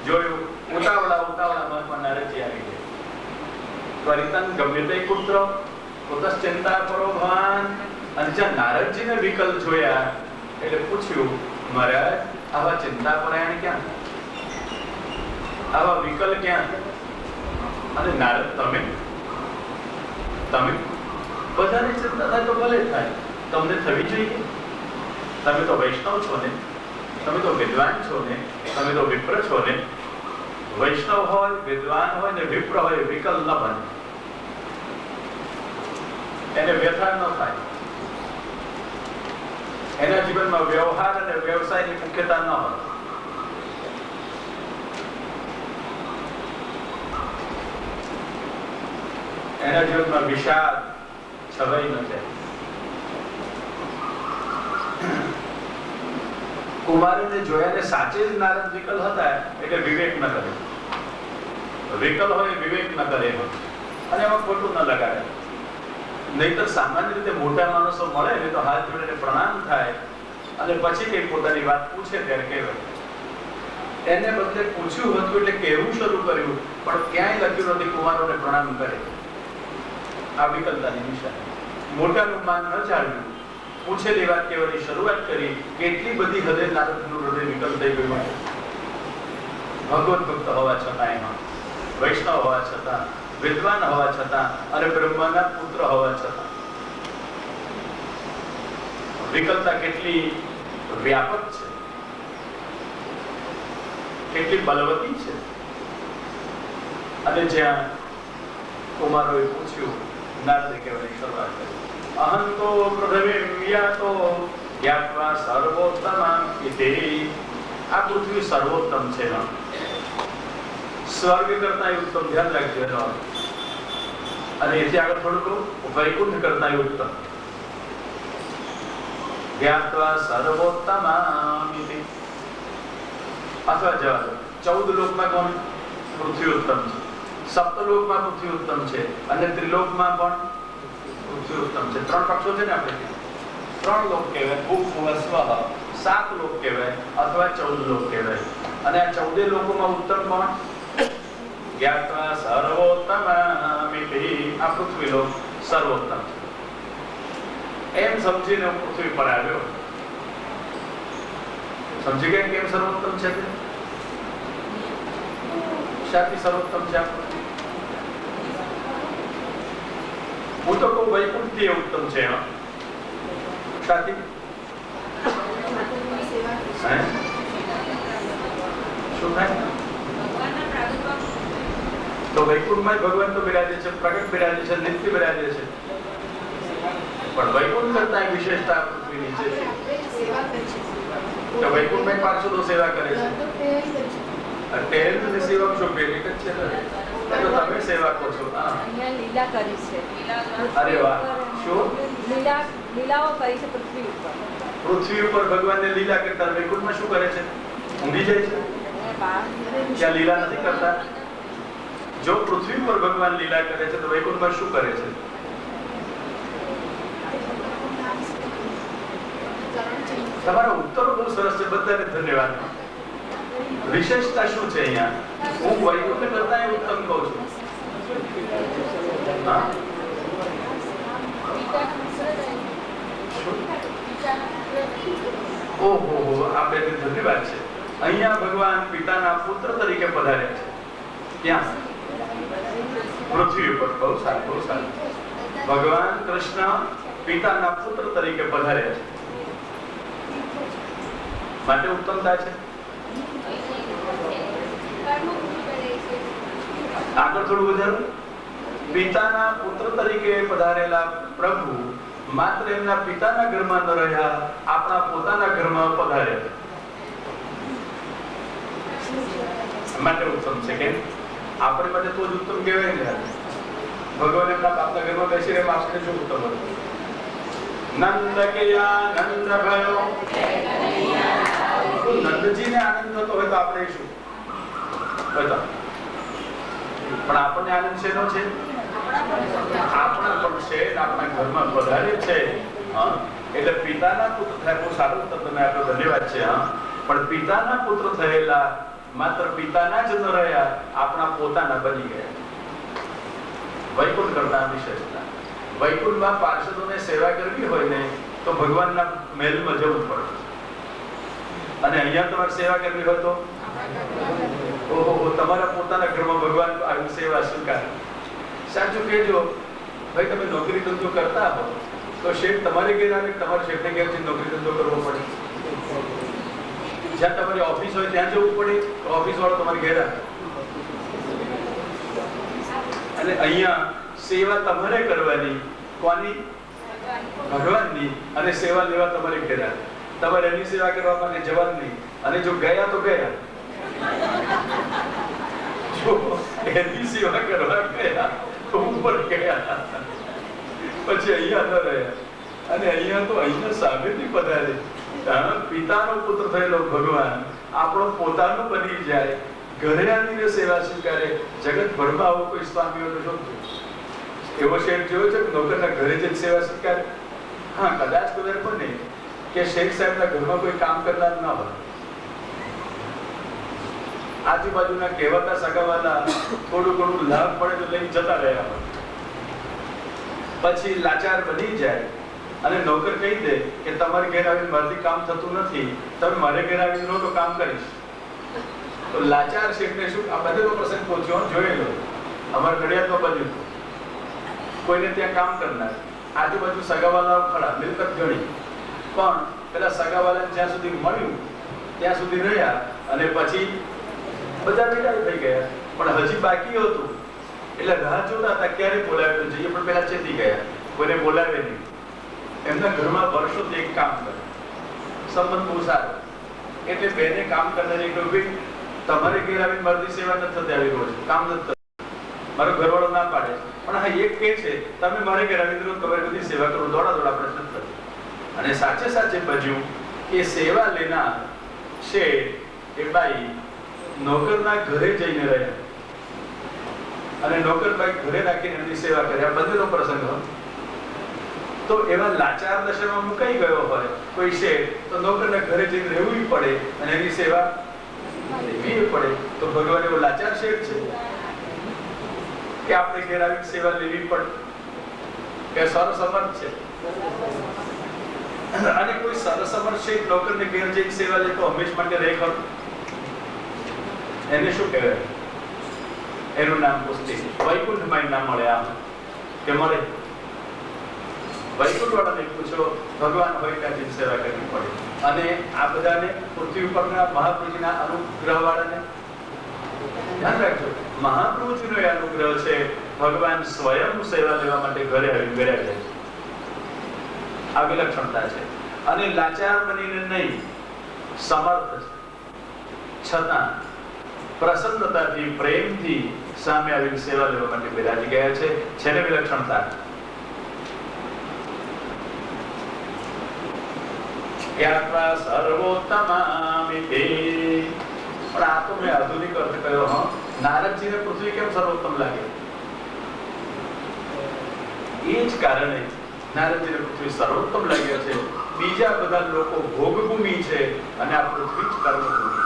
જોયું, ઉતાવળા મહાત્મા નારદજી આવી ગયા. પરિતન ગમ્યતે પુત્ર કુતસ ચિંતા કરો ભગવાન. અને જ્યાં નારદજીને વિકલ જોયા એટલે પૂછ્યું, મહારાજ આવા ચિંતા પરાયણ ક્યાં, આવા વિકલ ક્યાં? અને નારદ, તમે બધાને ચિંતા થાય તો ભલે થાય, તમને થવી જોઈએ. તમે તો વૈષ્ણવ છો ને, તમે તો વિદ્વાન છો ને, તમે તો વિપ્ર છો ને. વૈષ્ણવ હોય, વિદ્વાન હોય ને વિપ્ર હોય, વિકલ ન બને, એને વ્યથા ન થાય, એના જીવનમાં વ્યવહાર અને વ્યવસાયની મુખ્યતા ન હોય. એના જીવનમાં વિષાદ છવાઈ ન જાય. કુમારીને જોયાને સાચે જ નારદ વિકલ હતા, એટલે વિવેક ન કરે. વિકલ હોય વિવેક ન કરે, અને એમાં ખોટું ન લગાડે. નહીતર સામાન્ય રીતે મોટા માણસો મળે ને તો હાથ જોડીને પ્રણામ થાય, અને પછી કઈ પોતાની વાત પૂછે ત્યારે કહેવાય. એને બદલે પૂછ્યું હતું એટલે કહેવું શરૂ કર્યું, પણ ક્યાંય લખ્યું નથી કુમારોને પ્રણામ કરે. આ વિકલતાની નિશાની. મોટાનું માન ન જાળવ્યું, પૂછેલી વાત કહેવાની શરૂઆત કરી, કેટલી બધી હદે નારદનું હૃદય વિકલ થઈ ગયું. ભગવત ભક્ત હોવા છતાં, એમાં વૈષ્ણવ હોવા છતાં, વિદ્વાન હોવા છતાં, અને બ્રહ્માના પુત્ર હોવા છતાં વિકલતા કેટલી વ્યાપક છે, કેટલી બલવતી છે. અને જ્યાં કુમારોએ પૂછ્યું, નારદે કહેવાની શરૂઆત કરી, અહં તો પૃથ્વીમ યાતો જ્ઞાત્વા સર્વોત્તમં ઇતિ. આ પૃથ્વી સર્વોત્તમ છે. સ્વર્ગ કરતા ઉત્તમ, ધ્યાન રાખજો. અને એથી આગળ થોડું કહું, વૈકુંઠ કરતા ઉત્તમ. જ્ઞાત્વા સર્વોત્તમં ઇતિ. અથવા જવાબ 14 લોકમાં કોણ? પૃથ્વી ઉત્તમ છે. સપ્તલોકમાં પૃથ્વી ઉત્તમ છે અને ત્રિલોકમાં પણ પૃથ્વી ઉત્તમ છે. 3 પક્ષો છે ને આપણે. 3 લોક કહેવાય, ભૂ ભુવઃ સ્વઃ. 7 લોક કહેવાય અથવા 14 લોક કહેવાય. અને આ 14 લોકોમાં ઉત્તમ કોણ? જ્ઞાત્વા સર્વોત્તમં ઇતિ. આ પૃથ્વી લોક સર્વોત્તમ છે. એમ સમજીને પૃથ્વી પર આવ્યો. સમજી ગયા કેમ સર્વોત્તમ છે? શાથી સર્વોત્તમ છે? હું તો કહું વૈકુંઠ થી ઉત્તમ છે. શાથી? શું થાય? તો વૈકુંઠમાં ભગવાન તો બિરાજે છે, પ્રગટ બિરાજે છે, નિત્ય બિરાજે છે. પણ વૈકુંઠ કરતા વિશેષતા પૃથ્વી નીચે છે. તો વૈકુંઠમાં પાર્ષદો સેવા કરે છે. અત્યારે સેવા શું પેલી છે ને? તો તમે સેવા કરો છો. અહીંયા લીલા કરી છે. અરે વાહ. શું લીલાઓ કરી છે પૃથ્વી ઉપર? પૃથ્વી ઉપર ભગવાનને લીલા કરતા વૈકુંઠમાં શું કરે છે? ઊંઘી જાય છે. ત્યાં લીલા નથી કરતા. જો પૃથ્વી પર ભગવાન લીલા કરે છે તો વૈકુંઠમાં શું કરે છે? તમારો ઉત્તર બહુ સરસ છે. બધાને ધન્યવાદ. વિશેષતા શું છે અહીંયા? હું વૈકુંઠ કરતા ઉત્તમ કહું છું. હા, ઓહો, આપણે ધન્યવાદ છે. અહીંયા ભગવાન પિતાના પુત્ર તરીકે પધાર્યા છે. ક્યાં? પૃથ્વી ઉપર. બહુ સારું, બહુ સારું. ભગવાન કૃષ્ણ પિતાના પુત્ર તરીકે પધાર્યા છે માટે ઉત્તમતા છે. આગળ થોડું વધારો. પિતાના પુત્ર તરીકે પધારેલા પ્રભુ માત્ર એમના પિતાના ઘરમાં ન રહ્યા, આપણા પોતાના ઘરમાં પધાર્યા માટે ઉત્તમ છે. કેમ? આપણે માટે તો જ ઉત્તમ કહેવાય ને. ભગવાન એમના બાપના ઘરમાં બેસી રહે, આપણે શું ઉત્તમ હતું? નંદ કે આનંદ ભયો. નંદજીને આનંદ થતો હોય તો આપણે શું બતા? પણ આપણને આનંદ શેનો છે? આપણા પણ છે, આપણા ઘરમાં પધારે છે. એટલે પિતાના પુત્ર થાય. બહુ સારું તમને આપણો ધન્યવાદ છે. પણ પિતાના પુત્ર થયેલા માત્ર પિતાના જ ન રહ્યા, આપણા પોતાના બની ગયા. વૈકુંઠ કરતા વિશેષતા. વૈકુંઠમાં પાર્ષદોને સેવા કરવી હોય ને તો ભગવાનના મહેલમાં જવું પડે. અને અહીંયા તમારે સેવા કરવી હોય તો ઓહો, તમારા પોતાના ઘરમાં ભગવાન આવી સેવા સ્વીકાર. સાચું કહેજો ભાઈ, તમે નોકરી ધંધો કરતા હો તો શેઠ તમારે ઘેર આવે, તમારે શેઠને ઘેરથી નોકરી ધંધો કરવો પડે. જ્યાં તમારી ઓફિસ હોય ત્યાં જવું પડે તો ઓફિસ વાળો તમારે ઘેર આવે. અને અહીંયા સેવા તમારે કરવાની. કોની? ભગવાનની. અને સેવા લેવા તમારે ઘેર આવે. તમારે એની સેવા કરવા માટે જવાનું નહીં. અને જો ગયા તો ગયા. જો એની સેવા કરવા ગયા તો ઉપર ગયા, પછી અહીંયા ન રહ્યા. અને અહીંયા તો અહીંયા સામેથી પધારે. પિતાનો પુત્ર થયેલો ભગવાન આપણો પોતાનો બની જાય, ઘરે આવીને સેવા સ્વીકારે. જગત ભરમાં આવો કોઈ સ્વામીઓનો શોધજો. એવો શેઠ જોયો છે કે નોકરના ઘરે જ સેવા સ્વીકારે? હા, કદાચ ખબર પણ નહીં કે શેઠ સાહેબના ઘરમાં કોઈ કામ કરનાર ના હોય. આજુબાજુના કહેવાતા સગાવાલા થોડું ઘણું લાભ પડે તો લઈને જતા રહ્યા હોય. પછી લાચાર બની જાય અને નોકર કહી દે કે તમારે ઘેર આવીને મારાથી કામ થતું નથી, તમે મારે ઘેર આવીને લો તો કામ કરીશ. તો લાચાર શેઠને શું? આ બધેનો પ્રસંગ પહોંચ્યો, જોયેલો અમારા ઘડિયાળમાં બન્યું. કોઈને ત્યાં કામ કરનાર, આજુબાજુ સગાવાલાઓ ખડા, મિલકત ગણી, પણ પેલા સગાવાલાને જ્યાં સુધી મળ્યું ત્યાં સુધી રહ્યા અને પછી બધા વિદાય થઈ ગયા. પણ હજી બાકી હતું એટલે રાહ જોતા હતા ક્યારે બોલાવે તો જઈએ, પણ પહેલા ચેતી ગયા કોઈને બોલાવે નહીં. એમના ઘરમાં વર્ષોથી એક કામ કરે, સંબંધ બહુ સારો, એટલે બેને કામ કરનારી કહ્યું ભાઈ તમારે ઘેર આવીને મારી સેવા નથી થતી, આવી રોજ કામ નથી થતું. મારો ઘરવાળો ના પાડે, પણ હા એક કહે છે તમે મારે ઘેર આવીને રોજ તમારી બધી સેવા કરો, દોડા દોડા આપણે નથી થતી. અને સાચે સાચે બન્યું કે સેવા લેનાર છે એ બાઈ નોકરના ઘરે જઈને રહ્યા અને નોકરબાઈ ઘરે રાખીને એમની સેવા કરી. આ બંનેનો પ્રસંગ હતો. તો એવા લાચાર દશામાં મુકાઈ ગયો હોય કોઈ છે તો નોકરના ઘરે જઈને રહેવું પડે અને એની સેવા લેવી પડે. તો ભગવાન એવો લાચાર શેઠ છે કે આપણે ઘેર આવીને સેવા લેવી પડે કે સરસમર્થ છે? અને કોઈ સરસમર્થ શેઠ નોકરને ઘેર જઈને સેવા લે તો હંમેશ માટે રહે ખરું? એને શું કહેવાય? એનું નામ પુસ્તક વૈકુંઠમાં નામ મળે. આમ કે મળે વૈકુંઠ વાળાને પૂછો, ભગવાન હોય ત્યાંથી સેવા કરવી પડે. અને આ બધાને પૃથ્વી ઉપરના મહાપ્રભુજીના અનુગ્રહ વાળાને ધ્યાન રાખજો, મહાપ્રભુજીનો એ અનુગ્રહ છે. ભગવાન સ્વયં સેવા લેવા માટે ઘરે આવી બેઠા છે. આ વિલક્ષણતા છે. અને લાચાર બનીને નહીં, સમર્થ છે છતાં પ્રસન્નતાથી પ્રેમથી સામે આવીને સેવા લેવા માટે બિરાજી ગયા છે. છેને વિલક્ષણતા. યાત્રા સર્વોત્તમામિતિ. પણ આ તો મેં આધુનિક અર્થ કહ્યો. હા, નારદજીને પૃથ્વી કેમ સર્વોત્તમ લાગે? એ જ કારણે નારદજીને પૃથ્વી સર્વોત્તમ લાગ્યો છે. બીજા બધા લોકો ભોગભૂમિ છે અને આ પૃથ્વી જ કર્મભૂમિ છે.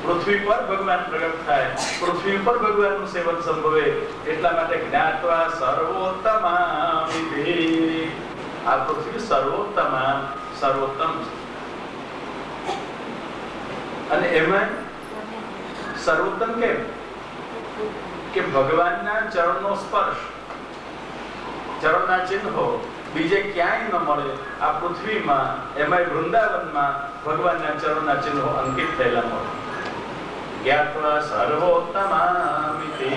પૃથ્વી પર ભગવાન પ્રગટ થાય, પૃથ્વી પર ભગવાનનું સેવન સંભવે. એટલા માટે જ્ઞાત્વા સર્વોત્તમામિતિ. આ પૃથ્વી સર્વોત્તમ સર્વોત્તમ છે. અને એમાં સર્વોત્તમ કેમ? કે ભગવાનના ચરણનો સ્પર્શ, ચરણના ચિહ્નો બીજે ક્યાંય ન મળે. આ પૃથ્વીમાં, એમાં વૃંદાવનમાં ભગવાનના ચરણના ચિહ્નો અંકિત થયેલા મળે. જ્ઞાત્વા સર્વોત્તમામિતિ.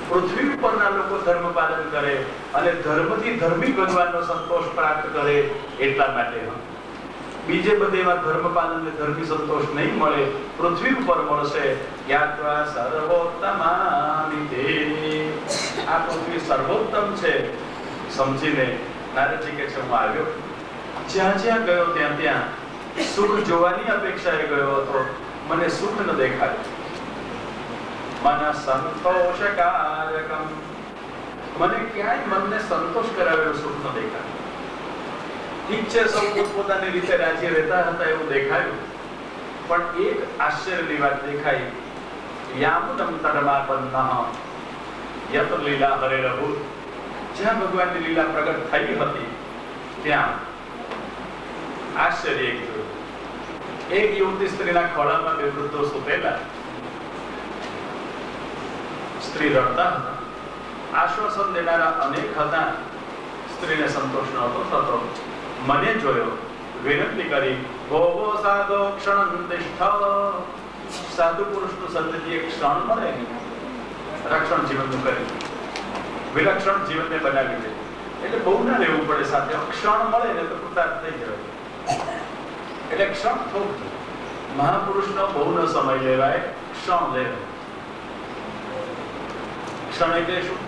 પૃથ્વી ઉપરના લોકો ધર્મ પાલન કરે અને ધર્મથી ધર્મી ભગવાનનો સંતોષ પ્રાપ્ત કરે. એટલા માટે બીજે બધેમાં ધર્મ પાલન ને ધર્મી સંતોષ નહીં મળે, પૃથ્વી ઉપર મળશે. જ્ઞાત્વા સર્વોત્તમામિતિ. આ પૃથ્વી સર્વોત્તમ છે સમજીને નારદજી કહે છે હું આવ્યો, જ્યાં જ્યાં ગયો ત્યાં ત્યાં સુખ જોવાની અપેક્ષાએ ગયો હતો, મને સુખ ન દેખાયું. મન સંતોષકારકમ. મને ક્યાંય મનને સંતોષ કરાવેલો સુખ ન દેખાયું. ઠીક છે, સૌ પોતપોતાની રીતે રાજી રહેતા હતા એવું દેખાયું, પણ એક આશ્ચર્યની વાત દેખાઈ. યામુદમ તડમાપન્નઃ યત લીલા હરેરહુ. જ્યાં ભગવાનની લીલા પ્રગટ થઈ હતી ત્યાં આશ્ચર્ય એક જોયું. એક યુવતી સ્ત્રીના ખોળામાં બે વૃદ્ધો સૂતેલા. સ્ત્રી રડતા હતા. આશ્વાસન દેનારા અનેક હતા. સ્ત્રીને સંતોષ નહોતો થતો. મને જોયો, વિનંતી કરી, ભોગો સાધો ક્ષણ તિષ્ઠ. સાધુ પુરુષનું સદગતિ એક ક્ષણ મળે રક્ષણ જીવનનું કરી વિલક્ષણ જીવનને બનાવી દે. એટલે બહુ ના રહેવું પડે સાથે. ક્ષણ મળે ને તો કૃતાર્થ થઈ જાય. એટલે ક્ષણ થોડું. મહાપુરુષનો બહુ ન સમય લેવાય, ક્ષણ લેવાય. ક્ષણ એટલે શું?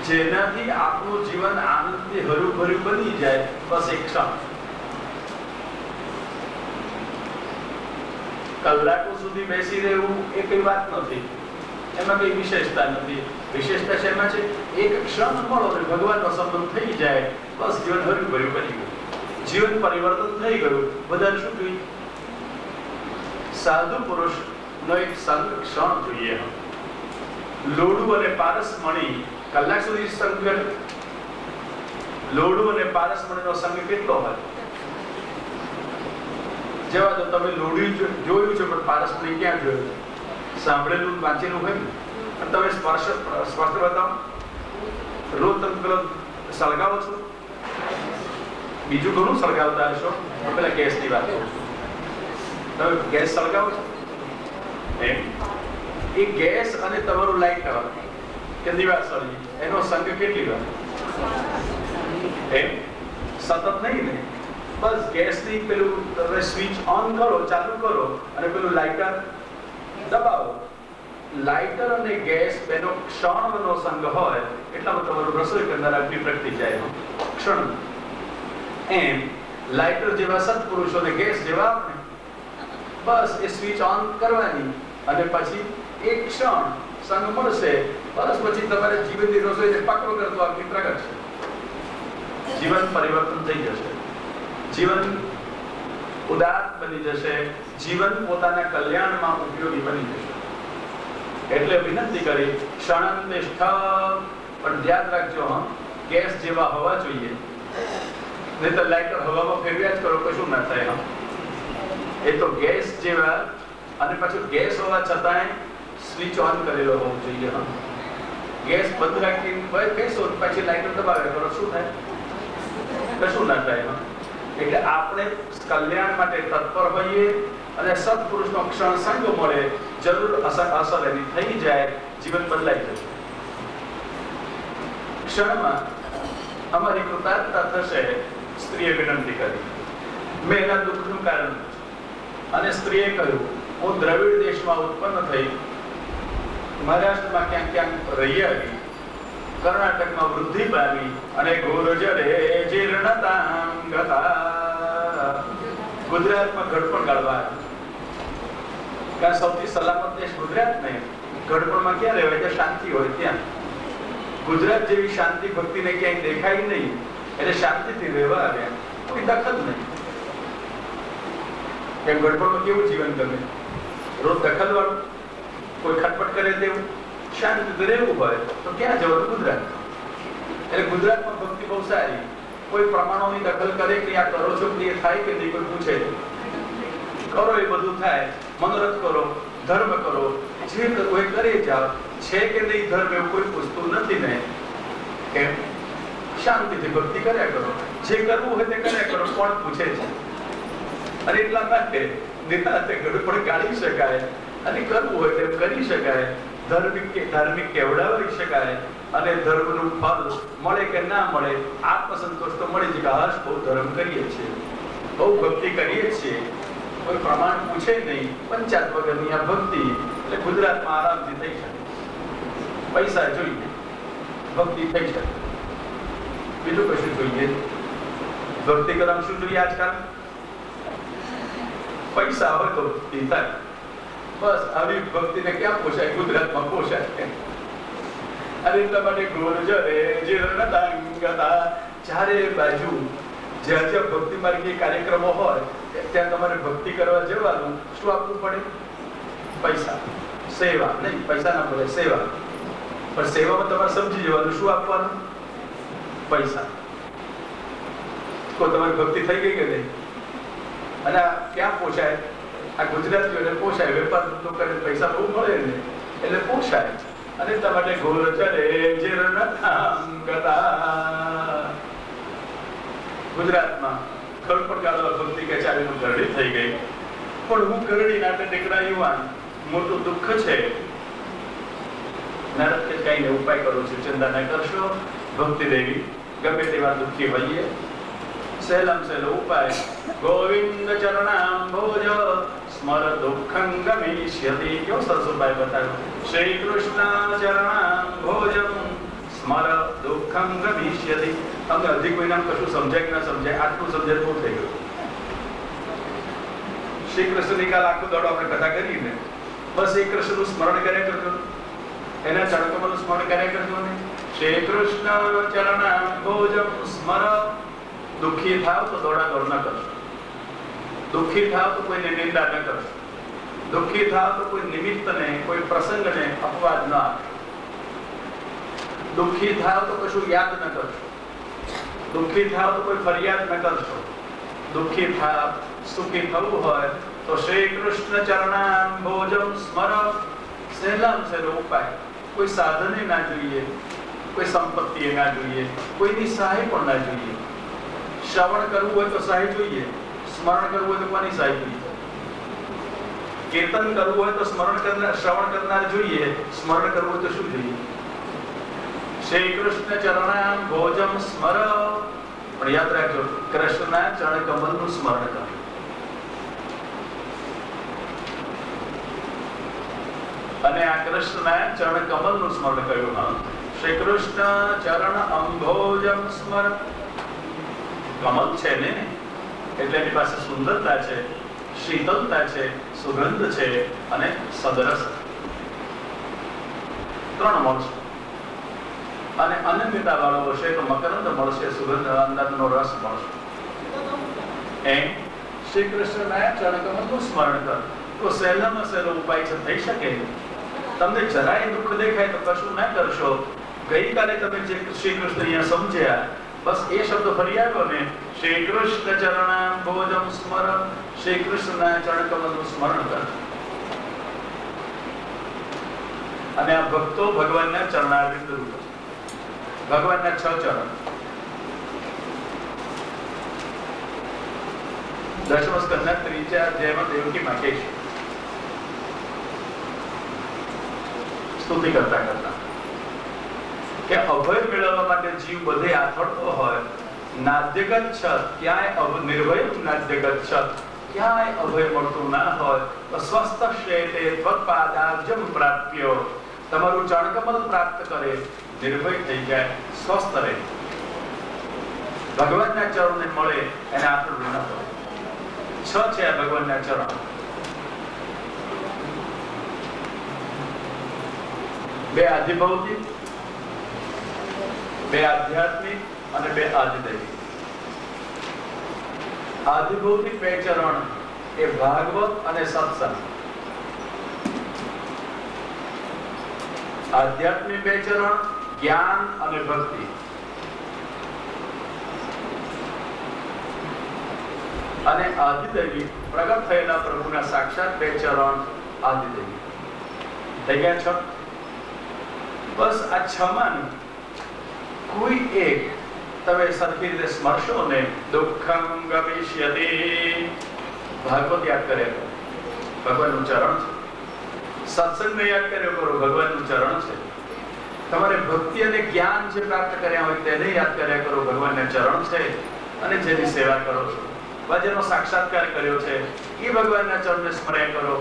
જેનાથી આપણું જીવન આનંદથી હર્યુંભર્યું બની જાય, બસ એક ક્ષણ. કલાકો સુધી બેસી રહેવું એ કઈ વાત નથી, એમાં કઈ વિશેષતા નથી. વિશેષતા શેમાં છે? એક ક્ષણ મળો ને ભગવાનનો સંબંધ થઈ જાય, બસ જીવન હર્યુંભર્યું બની ગયું, જીવન પરિવર્તન થઈ ગયું. બધાને શું જોઈએ? સાધુ પુરુષ નો એક સંગ ક્ષણ જોઈએ. લોડુ અને પારસમણી કલાક સુધી સંગ કરે. લોડુ અને પારસમણીનો સંગ કેટલો હોય? જેવા તો તમે લોડી જોયું છે પણ પારસમણી ક્યાં જોયું? સાંભળેલું વાંચેલું હોય ને. અને તમે સ્પર્શ બતાવો. રોજ તમે પેલો સળગાવો છો, બીજું ઘણું સળગાવતા હશો. પેલા ગેસની વાત કરું છું. તમે ગેસ સળગાવો છો, એમ એ ગેસ અને તમારું લાઇટર કે દિવાસળી એનો સંગ કેટલી વાર? એમ સતત નહીં ને, બસ ગેસની પેલું તમે સ્વિચ ઓન કરો, ચાલુ કરો અને પેલું લાઇટર દબાવો. લાઇટર અને ગેસ બેનો ક્ષણનો સંગ હોય એટલામાં તમારું રસોઈ કરનાર અગ્નિ પ્રગટી જાય ક્ષણ. એમ લાઇટર જેવા સત્પુરુષો અને ગેસ જેવા આપણે, બસ એ સ્વિચ ઓન કરવાની અને પછી એક ક્ષણ સંગ મળશે, બસ પછી તમારે જીવનની રસોઈને પાકો કરતો અગ્નિ પ્રગટ છે. જીવન પરિવર્તન થઈ જશે, જીવન ઉદાર બની જશે, જીવન પોતાના કલ્યાણમાં ઉપયોગી બની જશે. એટલે વિનંતી કરી ક્ષણં તિષ્ઠ, પણ ધ્યાન રાખજો ગેસ જેવા હોવા જોઈએ, નહીં તો લાઇટર હવામાં ફેરવ્યા જ કરો કશું ના થાય. એ તો ગેસ જેવા અને પાછું ગેસ હોવા છતાંય સ્વિચ ઓન કરેલો હોવો જોઈએ. ગેસ બંધ રાખીને બેસો પછી લાઇટર દબાવે કરો શું થાય? કશું ના થાય. એટલે આપણે કલ્યાણ માટે તત્પર હોઈએ અને સત્પુરુષનો ક્ષણ સંગ મળે, જરૂર અસર એની થઈ જાય, જીવન બદલાઈ જશે. ક્ષણમાં અમારી કૃતાર્થતા થશે. સ્ત્રીએ વિનંતી કરી, મેં એના દુઃખનું કારણ પૂછ્યું અને સ્ત્રીએ કહ્યું, હું દ્રવિડ દેશમાં ઉત્પન્ન થઈ, મહારાષ્ટ્રમાં ક્યાંક ક્યાંક રહી આવી, કર્ણાટકમાં વૃદ્ધિ પામી અને ગુર્જરે જીર્ણતાં ગતા, ગુજરાતમાં ઘડપણ ગાળવા આવી. કારણ સૌથી સલામત દેશ ગુજરાત નહીં, ઘડપણમાં ક્યાં રહેવાય? જ્યાં શાંતિ હોય ત્યાં. ગુજરાત જેવી શાંતિ ભક્તિને ક્યાંય દેખાય નહીં, એટલે શાંતિથી રહેવા આવ્યા, કોઈ દખલ નહીં. એમ ઘડપણમાં કેવું જીવન ગમે? રોજ દખલ વાળું, કોઈ ખટપટ કરે તેવું. શાંતિથી રહેવું હોય તો ક્યાં જવાનું? ગુજરાત. એટલે ગુજરાતમાં ભક્તિ બહુ સારી. કોઈ પ્રમાણોની દખલ કરે કે આ કરો છો એ થાય કે નહીં કોઈ પૂછે, કરો એ બધું થાય. મનોરથ કરો, ધર્મ કરો, જે કરવું એ કરી જાઓ. છે કે નહીં ધર્મ એવું કોઈ પૂછતું નથી ને. એમ શાંતિથી ભક્તિ કર્યા કરો, જે કરવું હોય તે કર્યા કરો, કોણ પૂછે છે? અને એટલા માટે નિરાતે ઘડપણ ગાળી શકાય અને કરવું હોય તેમ કરી શકાય. ધાર્મિક કેવડાવી શકાય અને ધર્મનું ફળ મળે કે ના મળે, આત્મસંતોષ તો મળી જ કે હર્ષ બહુ ધર્મ કરીએ છીએ, બહુ ભક્તિ કરીએ છીએ, કોઈ પ્રમાણ પૂછે નહીં. પંચાયત વગરની આ ભક્તિ એટલે ગુજરાતમાં આરામથી થઈ શકે. પૈસા જોઈએ, ભક્તિ થઈ શકે, બીજું કશું જોઈએ? ભક્તિ કરવામાં શું જોઈએ આજકાલ? પૈસા હોય તો ભક્તિ થાય. બસ આવી ભક્તિને ક્યાં પોષાય? ગુજરાતમાં પોષાય. અને એટલા માટે ગુર્જરે જીર્ણતાં ગતા, ચારે બાજુ જ્યાં જ્યાં ભક્તિ માર્ગી કાર્યક્રમો હોય ત્યાં તમારે ભક્તિ કરવા જવાનું. શું આપવું પડે? પૈસા. સેવા નહીં, પૈસા ના પડે, સેવા. પણ સેવામાં તમારે સમજી જવાનું શું આપવાનું? પૈસા. કોઈ તમારી ભક્તિ થઈ ગઈ કે નહીં? અને ક્યાં પોષાય? આ ગુજરાતીઓને પોષાય, વેપાર ધંધો કરીને પૈસા બહુ મળે ને એટલે પોષાય. અને એટલા માટે ગુર્જરે જીર્ણતાં ગતા. ગુજરાતમાં ઘડપણ ગાળવા ભક્તિ કચારીનું ગરડી થઈ ગઈ. પણ હું ગરડી નાટે નીકળા યુવાન, મોટું દુઃખ છે. નારદ કે કઈને ઉપાય કરું છું, ચિંતા ન કરશો ભક્તિ દેવી, ગમે તેવા દુઃખી હોઈએ. સહેલામ સહેલો ઉપાય, ગોવિંદ ચરણાંભોજ સ્મર દુઃખં ગમિષ્યતિ. કેવો સરસ ઉપાય બતાવ્યો. શ્રી કૃષ્ણ ચરણાંભોજં સ્મર દુઃખં ગમિષ્યતિ. તમને હજી કોઈ નામ કશું સમજાય કે ના સમજાય, આટલું સમજાય બહુ થઈ ગયું. શ્રી કૃષ્ણની કાલ આખો દડો આપણે કથા કરી ને, બસ એ કૃષ્ણનું સ્મરણ કર્યા કરજો, એના ચરણોનું સ્મરણ કર્યા કરજો ને. શ્રી કૃષ્ણ ચરણાંભોજં સ્મર. દુઃખી થાવ તો દોડા દોડ ન કરશો, દુઃખી થાવ તો કોઈને નિંદા ન કરશો, દુઃખી થાવ તો કોઈ નિમિત્તને, કોઈ પ્રસંગને અપવાદ ન આપશો, દુઃખી થાવ તો કશું યાદ ન કરશો, દુઃખી થાવ તો કોઈ ફરિયાદ ન કરશો. દુઃખી થાવ, સુખી થવું હોય તો શ્રી કૃષ્ણ ચરણાંભોજં સ્મર. સહેલામ સહેલો ઉપાય. કોઈ સાધને ના જોઈએ, કોઈ સંપત્તિ ના જોઈએ, કોઈની સહાય પણ ના જોઈએ. શ્રવણ કરવું હોય તો સહાય જોઈએ, સ્મરણ કરવું હોય તો કોની સહાય જોઈએ? કીર્તન કરવું હોય તો શ્રવણ કરનાર જોઈએ, સ્મરણ કરવું હોય તો શું જોઈએ? શ્રી કૃષ્ણ ચરણામ ભોજમ સ્મર. પણ યાદ રાખજો, કૃષ્ણના ચરણ કમલનું સ્મરણ કરો. અને આ કૃષ્ણના ચરણ કમલનું સ્મરણ કર્યું. હા, શ્રી કૃષ્ણ ચરણ અંભોજમ સ્મર. કમલ છે ને, એટલે એની પાસે સુંદરતા છે, શીતલતા છે, સુગંધ છે અને સદરસ. ત્રણ મળશે. અને અનન્યતા વાળો હશે તો મકરંદ મળશે, સુગંધ અંદરનો રસ મળશે. એમ શ્રી કૃષ્ણના ચરણકમળનું સ્મરણ કર. તો સહેલામાં સહેલો ઉપાય છે, થઈ શકે. તમને જરાય દુઃખ દેખાય તો કશું ના કરશો. ગઈકાલે તમે જે શ્રી કૃષ્ણ અહીંયા સમજ્યા, બસ એ શબ્દ ફરી આવ્યો ને, શ્રી કૃષ્ણ ચરણામ ભોજમ સ્મર. શ્રી કૃષ્ણના ચરણકમળનું સ્મરણ કર. અને આ ભક્તો ભગવાનના ચરણારવિંદ રૂપ છે. ભગવાનના 6 ચરણ. દશમ સ્કંદના 3 અધ્યાયમાં દેવકી માંગે છે સ્તુતિ કરતા કરતા કે અભય મેળવવા માટે જીવ બધે આથડતો હોય, નાદ્યગત છત ક્યાંય નિર્ભય નાદ્યગત છત ક્યાંય અભય મળતું ના હોય તો સ્વસ્થ શ્રેતે ત્વત્પાદાબ્જમ પ્રાપ્યો. તમારું ચરણકમલ પ્રાપ્ત કરે, નિર્ભય થઈ જાય, સ્વસ્થ રહે. ભગવાનના ચરણને મળે એને આથડવું ન પડે. 6 છે આ ભગવાનના ચરણ. બે આધિભૌતિક, બે આધ્યાત્મિક અને બે આધિદૈવિક. આધિભૌતિક 2 ચરણ એ ભાગવત અને સત્સંગ. આધ્યાત્મિક 2 ચરણ જ્ઞાન અને ભક્તિ. અને આધિદૈવિક પ્રગટ થયેલા પ્રભુના સાક્ષાત 2 ચરણ આધિદૈવિક. થઈ ગયા 6. બસ આ 6 માં કોઈ એક તમે સરખી રીતે સ્મરશો ને, દુઃખમ ગમિષ્યતિ. ભાગવત યાદ કર્યા કરો, ભગવાનનું ચરણ છે. સત્સંગને યાદ કર્યો કરો, ભગવાનનું ચરણ છે. તમારે ભક્તિ અને જ્ઞાન જે પ્રાપ્ત કર્યા હોય તેને યાદ કર્યા કરો, ભગવાનના ચરણ છે. અને જેની સેવા કરો છો, જેનો સાક્ષાત્કાર કર્યો છે, એ ભગવાનના ચરણને સ્મર્યા કરો.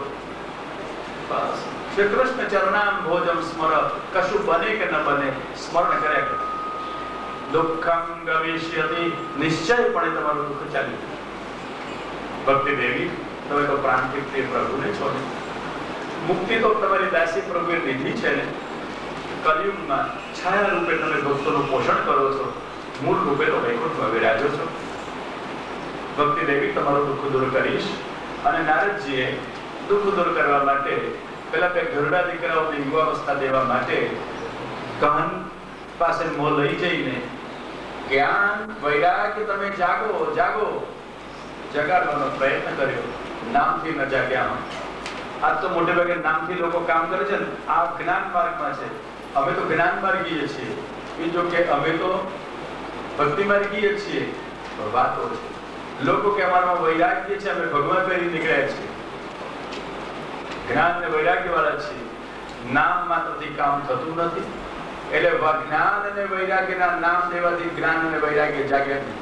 બસ શ્રી કૃષ્ણ ચરણામ ભોજમ સ્મર. કશું બને કે ન બને, સ્મરણ કર્યા કરો. દુઃખમ ગમિષ્યતિ. નિશ્ચયપણે તમારું દુઃખ ચાલી જાય. ભક્તિ દેવી, તમે તો પ્રાણથી પ્રિય પ્રભુને છો ને. મુક્તિ તો તમારી દાસી પ્રભુએ લીધી છે ને. કલિયુગમાં છાયા રૂપે તમે ભક્તોનું પોષણ કરો છો, મૂળ રૂપે તો વૈકુંઠમાં વિરાજો છો. ભક્તિ દેવી તમારું દુઃખ દૂર કરીશ. અને નારદજીએ દુઃખ દૂર કરવા માટે પેલા 2 ઘરડા દીકરાઓને યુવાવસ્થા દેવા માટે કાન પાસે મોં લઈ જઈને જ્ઞાન વૈરાગ્ય તમે જાગો જાગો જગાડવાનો પ્રયત્ન કર્યો. નામથી ન જાગ્યા. આજ તો મોટે ભાગે નામથી લોકો કામ કરે છે ને. આ જ્ઞાન માર્ગમાં છે. અમે તો જ્ઞાન માર્ગીય છીએ. એ જો કે અમે તો ભક્તિ માર્ગીય છીએ. વાતો છે લોકો કે અમારામાં વૈરાગ્ય છે, અમે ભગવાન કરી નીકળ્યા છીએ. જ્ઞાન ને વૈરાગ્ય વાળા છીએ. નામ માત્રથી કામ થતું નથી. એટલે જ્ઞાન અને વૈરાગ્યના નામ લેવાથી જ્ઞાન અને વૈરાગ્ય જાગે નહીં.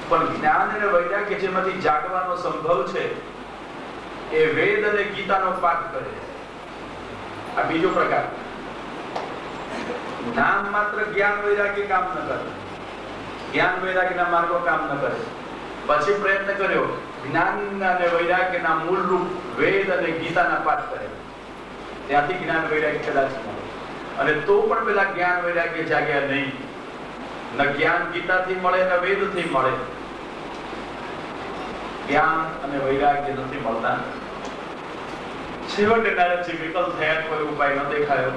પણ જ્ઞાન અને વૈરાગ્ય જેમાંથી જાગવાનો સંભવ છે એ વેદ અને ગીતાનો પાઠ કરે. આ બીજો પ્રકાર. નામ માત્ર જ્ઞાન વૈરાગ્ય કામ ન કરે, જ્ઞાન વૈરાગ્યના માર્ગો કામ ન કરે. પછી પ્રયત્ન કર્યો જ્ઞાન અને વૈરાગ્યના મૂળ રૂપ વેદ અને ગીતાના પાઠ કરે. ત્યાંથી જ્ઞાન વૈરાગ્ય કદાચ મળે. અને તો પણ પેલા જ્ઞાન વૈરાગ્ય જાગ્યા નહીં. ન જ્ઞાન ગીતાથી મળે ન વેદથી મળે. જ્ઞાન અને વૈરાગ્ય નથી મળતા. છેવટે નારદજી વિકલ થયા, કોઈ ઉપાય ન દેખાયો.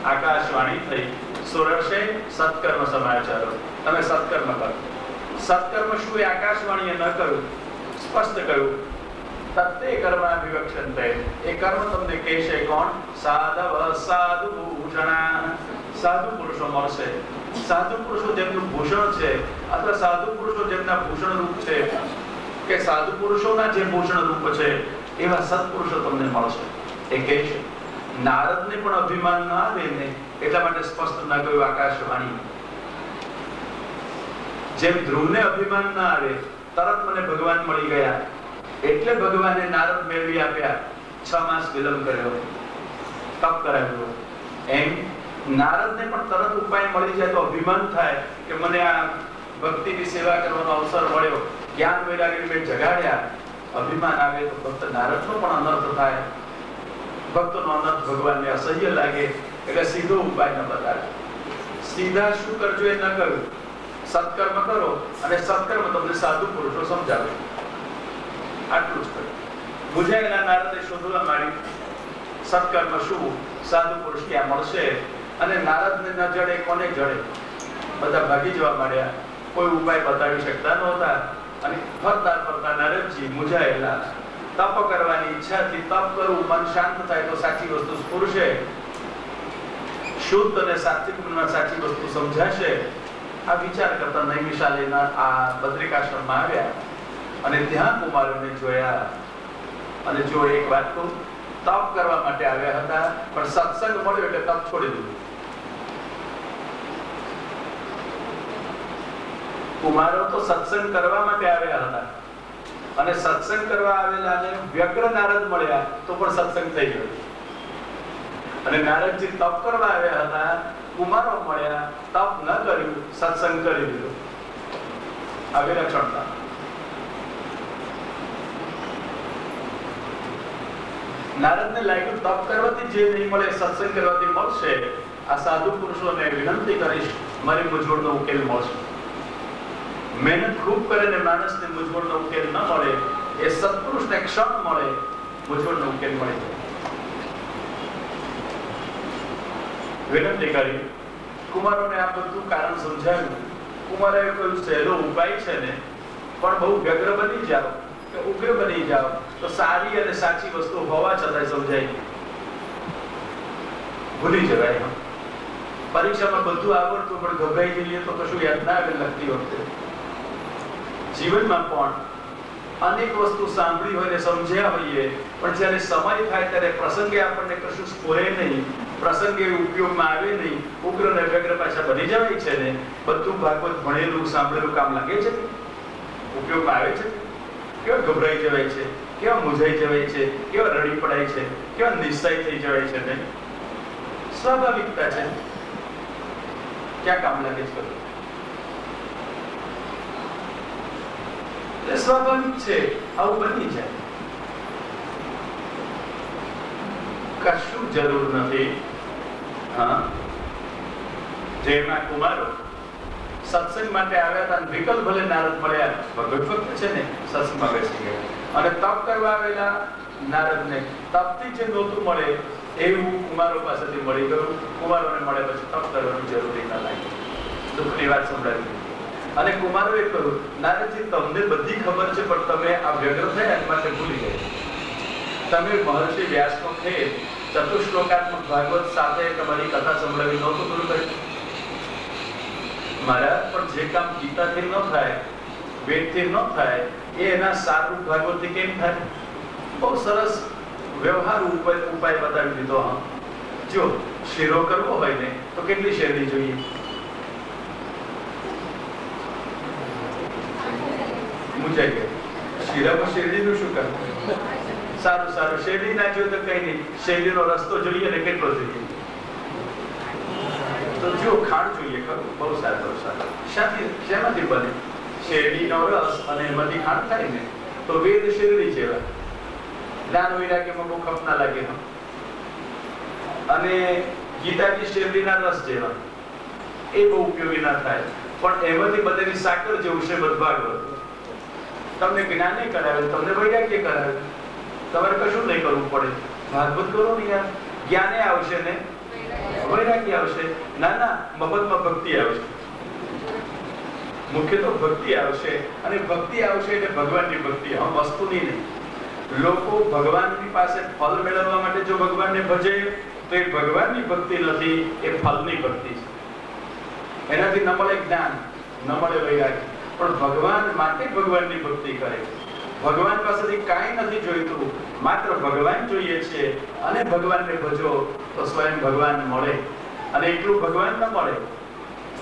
આકાશવાણી થઈ, સુરશે સત્કર્મ સમાચારો. તમે સત્કર્મ કરો. સત્કર્મ શું એ આકાશવાણીએ ન કહ્યું, સ્પષ્ટ કહ્યું. તત્તે કર્માભિવક્ષન્તે. એ કર્મ તમને કહેશે કોણ? સાધવ સાધુ ભૂષણા. સાધુ પુરુષો મળશે. સાધુ પુરુષો જેમનું ભૂષણ છે, અથવા સાધુ પુરુષો જેમના ભૂષણ રૂપ છે, કે સાધુ પુરુષોના જે ભૂષણ રૂપ છે એવા સત્પુરુષો તમને મળશે. એ કહે છે નારદને પણ અભિમાન ના આવે ને એટલા માટે સ્પષ્ટ ના કહ્યું આકાશવાણી. જેમ ધ્રુવને અભિમાન ના આવે તરત મને ભગવાન મળી ગયા એટલે ભગવાને નારદ મેળવી આપ્યા, 6 માસ વિલંબ કર્યો, તપ કરાવ્યો. એમ નારદને પણ તરત ઉપાય મળી જાય તો અભિમાન થાય કે મને આ ભક્તિની સેવા કરવાનો અવસર મળ્યો, જ્ઞાન વૈરાગ્ય મેં જગાડ્યા. અભિમાન આવે તો ભક્ત નારદનો પણ અનર્થ થાય, ભક્તનો અનર્થ ભગવાનને અસહ્ય લાગે એટલે સીધો ઉપાય ન બતાવે. સીધા શું કરજો એ ન કહ્યું, સત્કર્મ કરો અને સત્કર્મ તમને સાધુ પુરુષો સમજાવે. આટલું જ કહ્યું. મૂંઝાયેલા નારદે શોધવા માંડી સત્કર્મ શું, સાધુ પુરુષ ક્યાં મળશે. અને નારદને ન જડે કોને જડે, બધા ભાગી જવા માંડ્યા, કોઈ ઉપાય બતાવી શકતા નહોતા. અને ફરતા નારદજી મૂંઝાયેલા, તપ કરવાની ઈચ્છાથી તપ કરવું, મન શાંત થાય તો સાચી વસ્તુ સ્ફુરશે, શુદ્ધ અને સાત્વિક મનમાં સાચી વસ્તુ સમજાશે. આ વિચાર કરતા નૈમિષાલયના આ બદ્રિકાશ્રમમાં આવ્યા અને ત્યાં કુમારોને જોયા. અને જો એક વાત કહું, તપ કરવા માટે આવ્યા હતા પણ સત્સંગ મળ્યો એટલે તપ છોડી દીધું. કુમારો તો સત્સંગ કરવા માટે આવ્યા હતા અને સત્સંગ કરવા આવેલાને વ્યગ્ર નારદ મળ્યા તો પણ સત્સંગ થઈ ગયો. અને નારદજી તપ કરવા આવ્યા હતા, કુમારો મળ્યા, તપ ન કર્યું, સત્સંગ કરી દીધો. આ વિલક્ષણતા. નારદને લાગ્યું તપ કરવાથી જે નહીં મળે સત્સંગ કરવાથી મળશે. આ સાધુ પુરુષોને વિનંતી કરીશ, મારી મૂંઝવણનો ઉકેલ મળશે. મહેનત ખૂબ કરે ને માણસને મૂંઝવણનો ઉકેલ ન મળે, એ સત્પુરુષને ક્ષણ મળે, મૂંઝવણનો ઉકેલ મળે. વિનંતી કરી કુમારોને આ બધું કારણ સમજાવ્યું. કુમારે કહ્યું સહેલો ઉપાય છે ને, પણ બહુ વ્યગ્ર બની જાઓ કે ઉગ્ર બની જાઓ તો સારી અને સાચી વસ્તુ હોવા છતાં સમજાય, ભૂલી જવાય. પરીક્ષામાં બધું આવડતું પણ ગભરાઈ જઈએ તો કશું યાદ ના આવે લખતી વખતે. જીવનમાં પણ અનેક વસ્તુ સાંભળી હોય ને સમજ્યા હોઈએ પણ જ્યારે સમય થાય ત્યારે પ્રસંગે આપણને કશું સ્ફુરે નહીં, પ્રસંગે ઉપયોગમાં આવે નહીં, ઉગ્ર અને વ્યગ્ર પાછા બની જવાય છે ને. બધું ભાગવત ભણેલું સાંભળેલું કામ લાગે છે, ઉપયોગમાં આવે છે. કેવા ગભરાઈ જવાય છે, કેવા મૂંઝાઈ જવાય છે, કેવા રડી પડાય છે, કેવા નિશ્ચય થઈ જવાય છે ને. સ્વાભાવિકતા છે, ક્યાં કામ લાગે છે. સ્વાભાવિક છે, આવું બની જાય, કશું જરૂર નથી. હા, જેમાં કુમારો સત્સંગ માટે આવ્યા હતા, વિકલ્પ ભલે નારદ મળ્યા, ભગવત ભક્ત છે ને, સત્સંગમાં બેસી ગયા. અને તપ કરવા આવેલા નારદને તપથી જે નહોતું મળે એવું કુમારો પાસેથી મળી ગયું. કુમારોને મળે પછી તપ કરવાની જરૂરી ન લાગી. દુઃખની વાત સંભળાવી. અને કુમારોએ કહ્યું, નારદજી તમને બધી ખબર છે પણ તમે આ વ્યગ્ર થયા માટે ભૂલી ગયા. તમે મહર્ષિ વ્યાસનો ખેલ ચતુશ્લોકાત્મક ભાગવત સાથે તમારી કથા સંભળાવી નહોતું પૂરું કર્યું. મહારાજ પણ જે કામ ગીતાથી ન થાય, વેદથી ન થાય, એ એના સારું ભાગવતથી કેમ થાય? બહુ સરસ વ્યવહાર ઉપાય બતાવી દીધો. હા, જો શેરો કરવો હોય ને તો કેટલી શેરડી જોઈએ? મૂંઝાઈ ગયો. શીરામાં શેરડીનું શું કરવું? સારું સારું શેરડી ના જોઈએ તો કઈ નહીં, શેરડીનો રસ્તો જોઈએ ને કેટલો જોઈએ? તો જો ખાંડ જોઈએ ખરું, બહુ સારું બહુ સારું. શેમાંથી બને? શેરડીનો રસ અને એમાંથી ખાંડ થાય ને તો વેદ શેરડી જેવા. જ્ઞાન વૈરાગ્યમાં બહુ ખપ ના લાગે. અને ગીતાજી શેરડીના રસ જેવા, એ બહુ ઉપયોગી ના થાય. પણ એમાંથી બનેલી સાકર જેવું છે ભાગવત. તમને જ્ઞાને કરાવે, તમને વૈરાગ્ય કરાવે, તમારે કશું નહીં કરવું પડે. ભાગવત કરો ને યાર, જ્ઞાને આવશે ને વૈરાગ્ય આવશે. ના ના, મફતમાં ભક્તિ આવશે. મુખ્ય તો ભક્તિ આવશે. અને ભક્તિ આવશે એટલે ભગવાનની ભક્તિ, વસ્તુની નહીં. લોકો ભગવાનની પાસે ફળ મેળવવા માટે જો ભગવાનને ભજે તો એ ભગવાનની ભક્તિ નથી, એ ફળની ભક્તિ છે. એનાથી ન મળે જ્ઞાન, ન મળે વૈરાગ્ય. પણ ભગવાન માટે ભગવાનની ભક્તિ કરે ભગવાન પાસેથી કાંઈ નથી જોઈતું, માત્ર ભગવાન જોઈએ છે અને ભગવાનને ભજો તો સ્વયં ભગવાન મળે. અને એટલું ભગવાન ન મળે,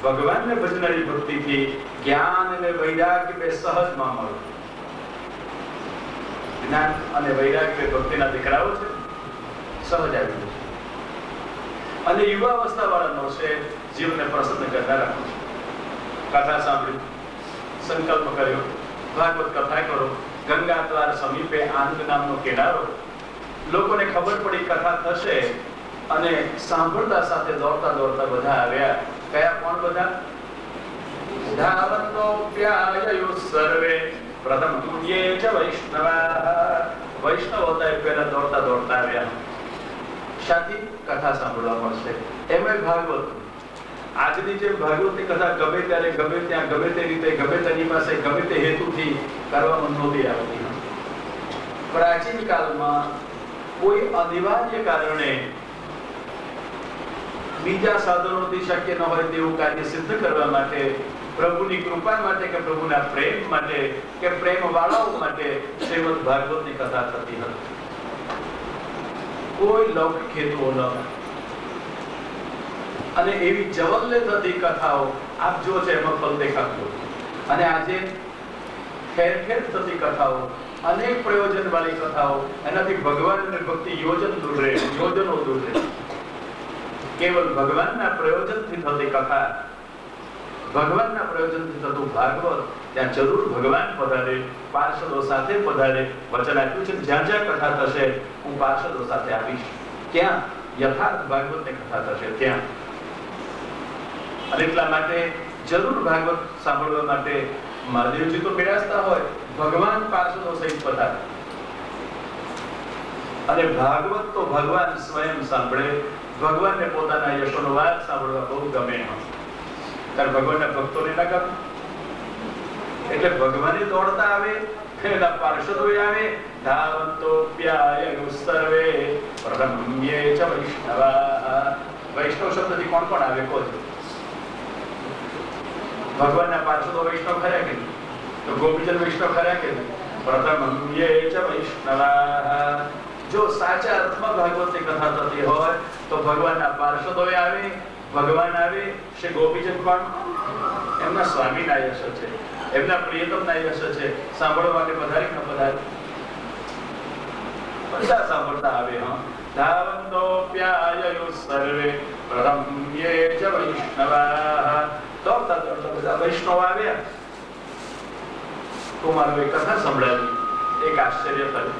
ભગવાનને ભજનારી ભક્તિથી જ્ઞાન અને વૈરાગ્ય બે સહજમાં મળે. જ્ઞાન અને વૈરાગ્ય ભક્તિના દીકરાઓ છે, સહજ આવી છે. અને યુવાવસ્થા વાળાનો છે જીવને પ્રસન્ન કરનારા. કથા સાંભળી, સંકલ્પ કર્યો, ભાગવત કથા કરો, ગંગા દ્વાર સમીપે આનંદ નામનો કિનારો. લોકોને ખબર પડી કથા થશે અને સાંભળતા સાથે દોડતા દોડતા બધા આવ્યા. કયા કોણ બધા? ધાવંતો પ્યાયયો સર્વે પ્રથમ યે ચ વૈષ્ણવા. વૈષ્ણવ હતા એ પહેલા દોડતા દોડતા આવ્યા. શાથી કથા સાંભળવા મળશે. એમાં ભાગવત. આજની જેમ ભાગવતની કથા ગમે ત્યારે ગમે ત્યાં ગમે તે રીતે ગમે તેની પાસે ગમે તે હેતુથી કરવામાં નહોતી આવતી. પ્રાચીન કાળમાં કોઈ અનિવાર્ય કારણે બીજા સાધનોથી શક્ય ન હોય તેવું કાર્ય સિદ્ધ કરવા માટે, પ્રભુની કૃપા માટે કે પ્રભુના પ્રેમ માટે કે પ્રેમ વાળાઓ માટે શ્રીમદ ભાગવતની કથા થતી હતી. કોઈ લૌકિક હેતુઓ ન. અને એવી જવલ્લે થતી કથાઓ આપ જો છે એમાં ફલ દેખાતું. અને આજે ઠેર ઠેર થતી કથાઓ, અનેક પ્રયોજન વાળી કથાઓ, એનાથી ભગવાન અને ભક્તિ યોજનો દૂર રહે. કેવલ ભગવાનના પ્રયોજનથી થતી કથા, ભગવાનના પ્રયોજનથી થતું ભાગવત, ત્યાં જરૂર ભગવાન પધારે, પાર્ષદો સાથે પધારે. વચન આપ્યું છે જ્યાં જ્યાં કથા થશે હું પાર્ષદો સાથે આવીશ. ક્યાં? યથાર્થ ભાગવતની કથા થશે ત્યાં. અને એટલા માટે જરૂર ભાગવત સાંભળવા માટે મહાદેવજી તો બિરાજતા હોય, ભગવાન પાર્ષદો સહિત પધારે. અને ભાગવત તો ભગવાન સ્વયં સાંભળે. ભગવાનને પોતાના યશોનો વાત સાંભળવા બહુ ગમે. ત્યારે ભગવાનના ભક્તોને ના ગમે. એટલે ભગવાને દોડતા આવે, એના પાર્ષદો આવે. ધાવંતો પ્યાયયો સર્વે પ્રથમ યે ચ વૈષ્ણવા. વૈષ્ણવ શબ્દથી કોણ કોણ આવે? કોઈ ભગવાનના પાર્ષદો વૈષ્ણવ ખરા કે નહીં? તો ગોપીજન વૈષ્ણવ ખરા કે નહીં? પ્રથમ યે ચ વૈષ્ણવા. જો સાચા અર્થમાં ભાગવતની કથા થતી હોય તો ભગવાનના પાર્ષદો આવે, ભગવાન આવે. શ્રી ગોપીજન પણ એમના સ્વામીના યશ છે, એમના પ્રિયતમના યશ છે. સાંભળવા માટે પધારી ન પધારી? બધા સાંભળતા આવે. ધાવંતો પ્યાયયો સર્વે પ્રથમ યે ચ વૈષ્ણવા. દોડતા દોડતા બધા વૈષ્ણવ આવ્યા. કુમારોએ કથા સંભળાવી. એક આશ્ચર્ય થયું.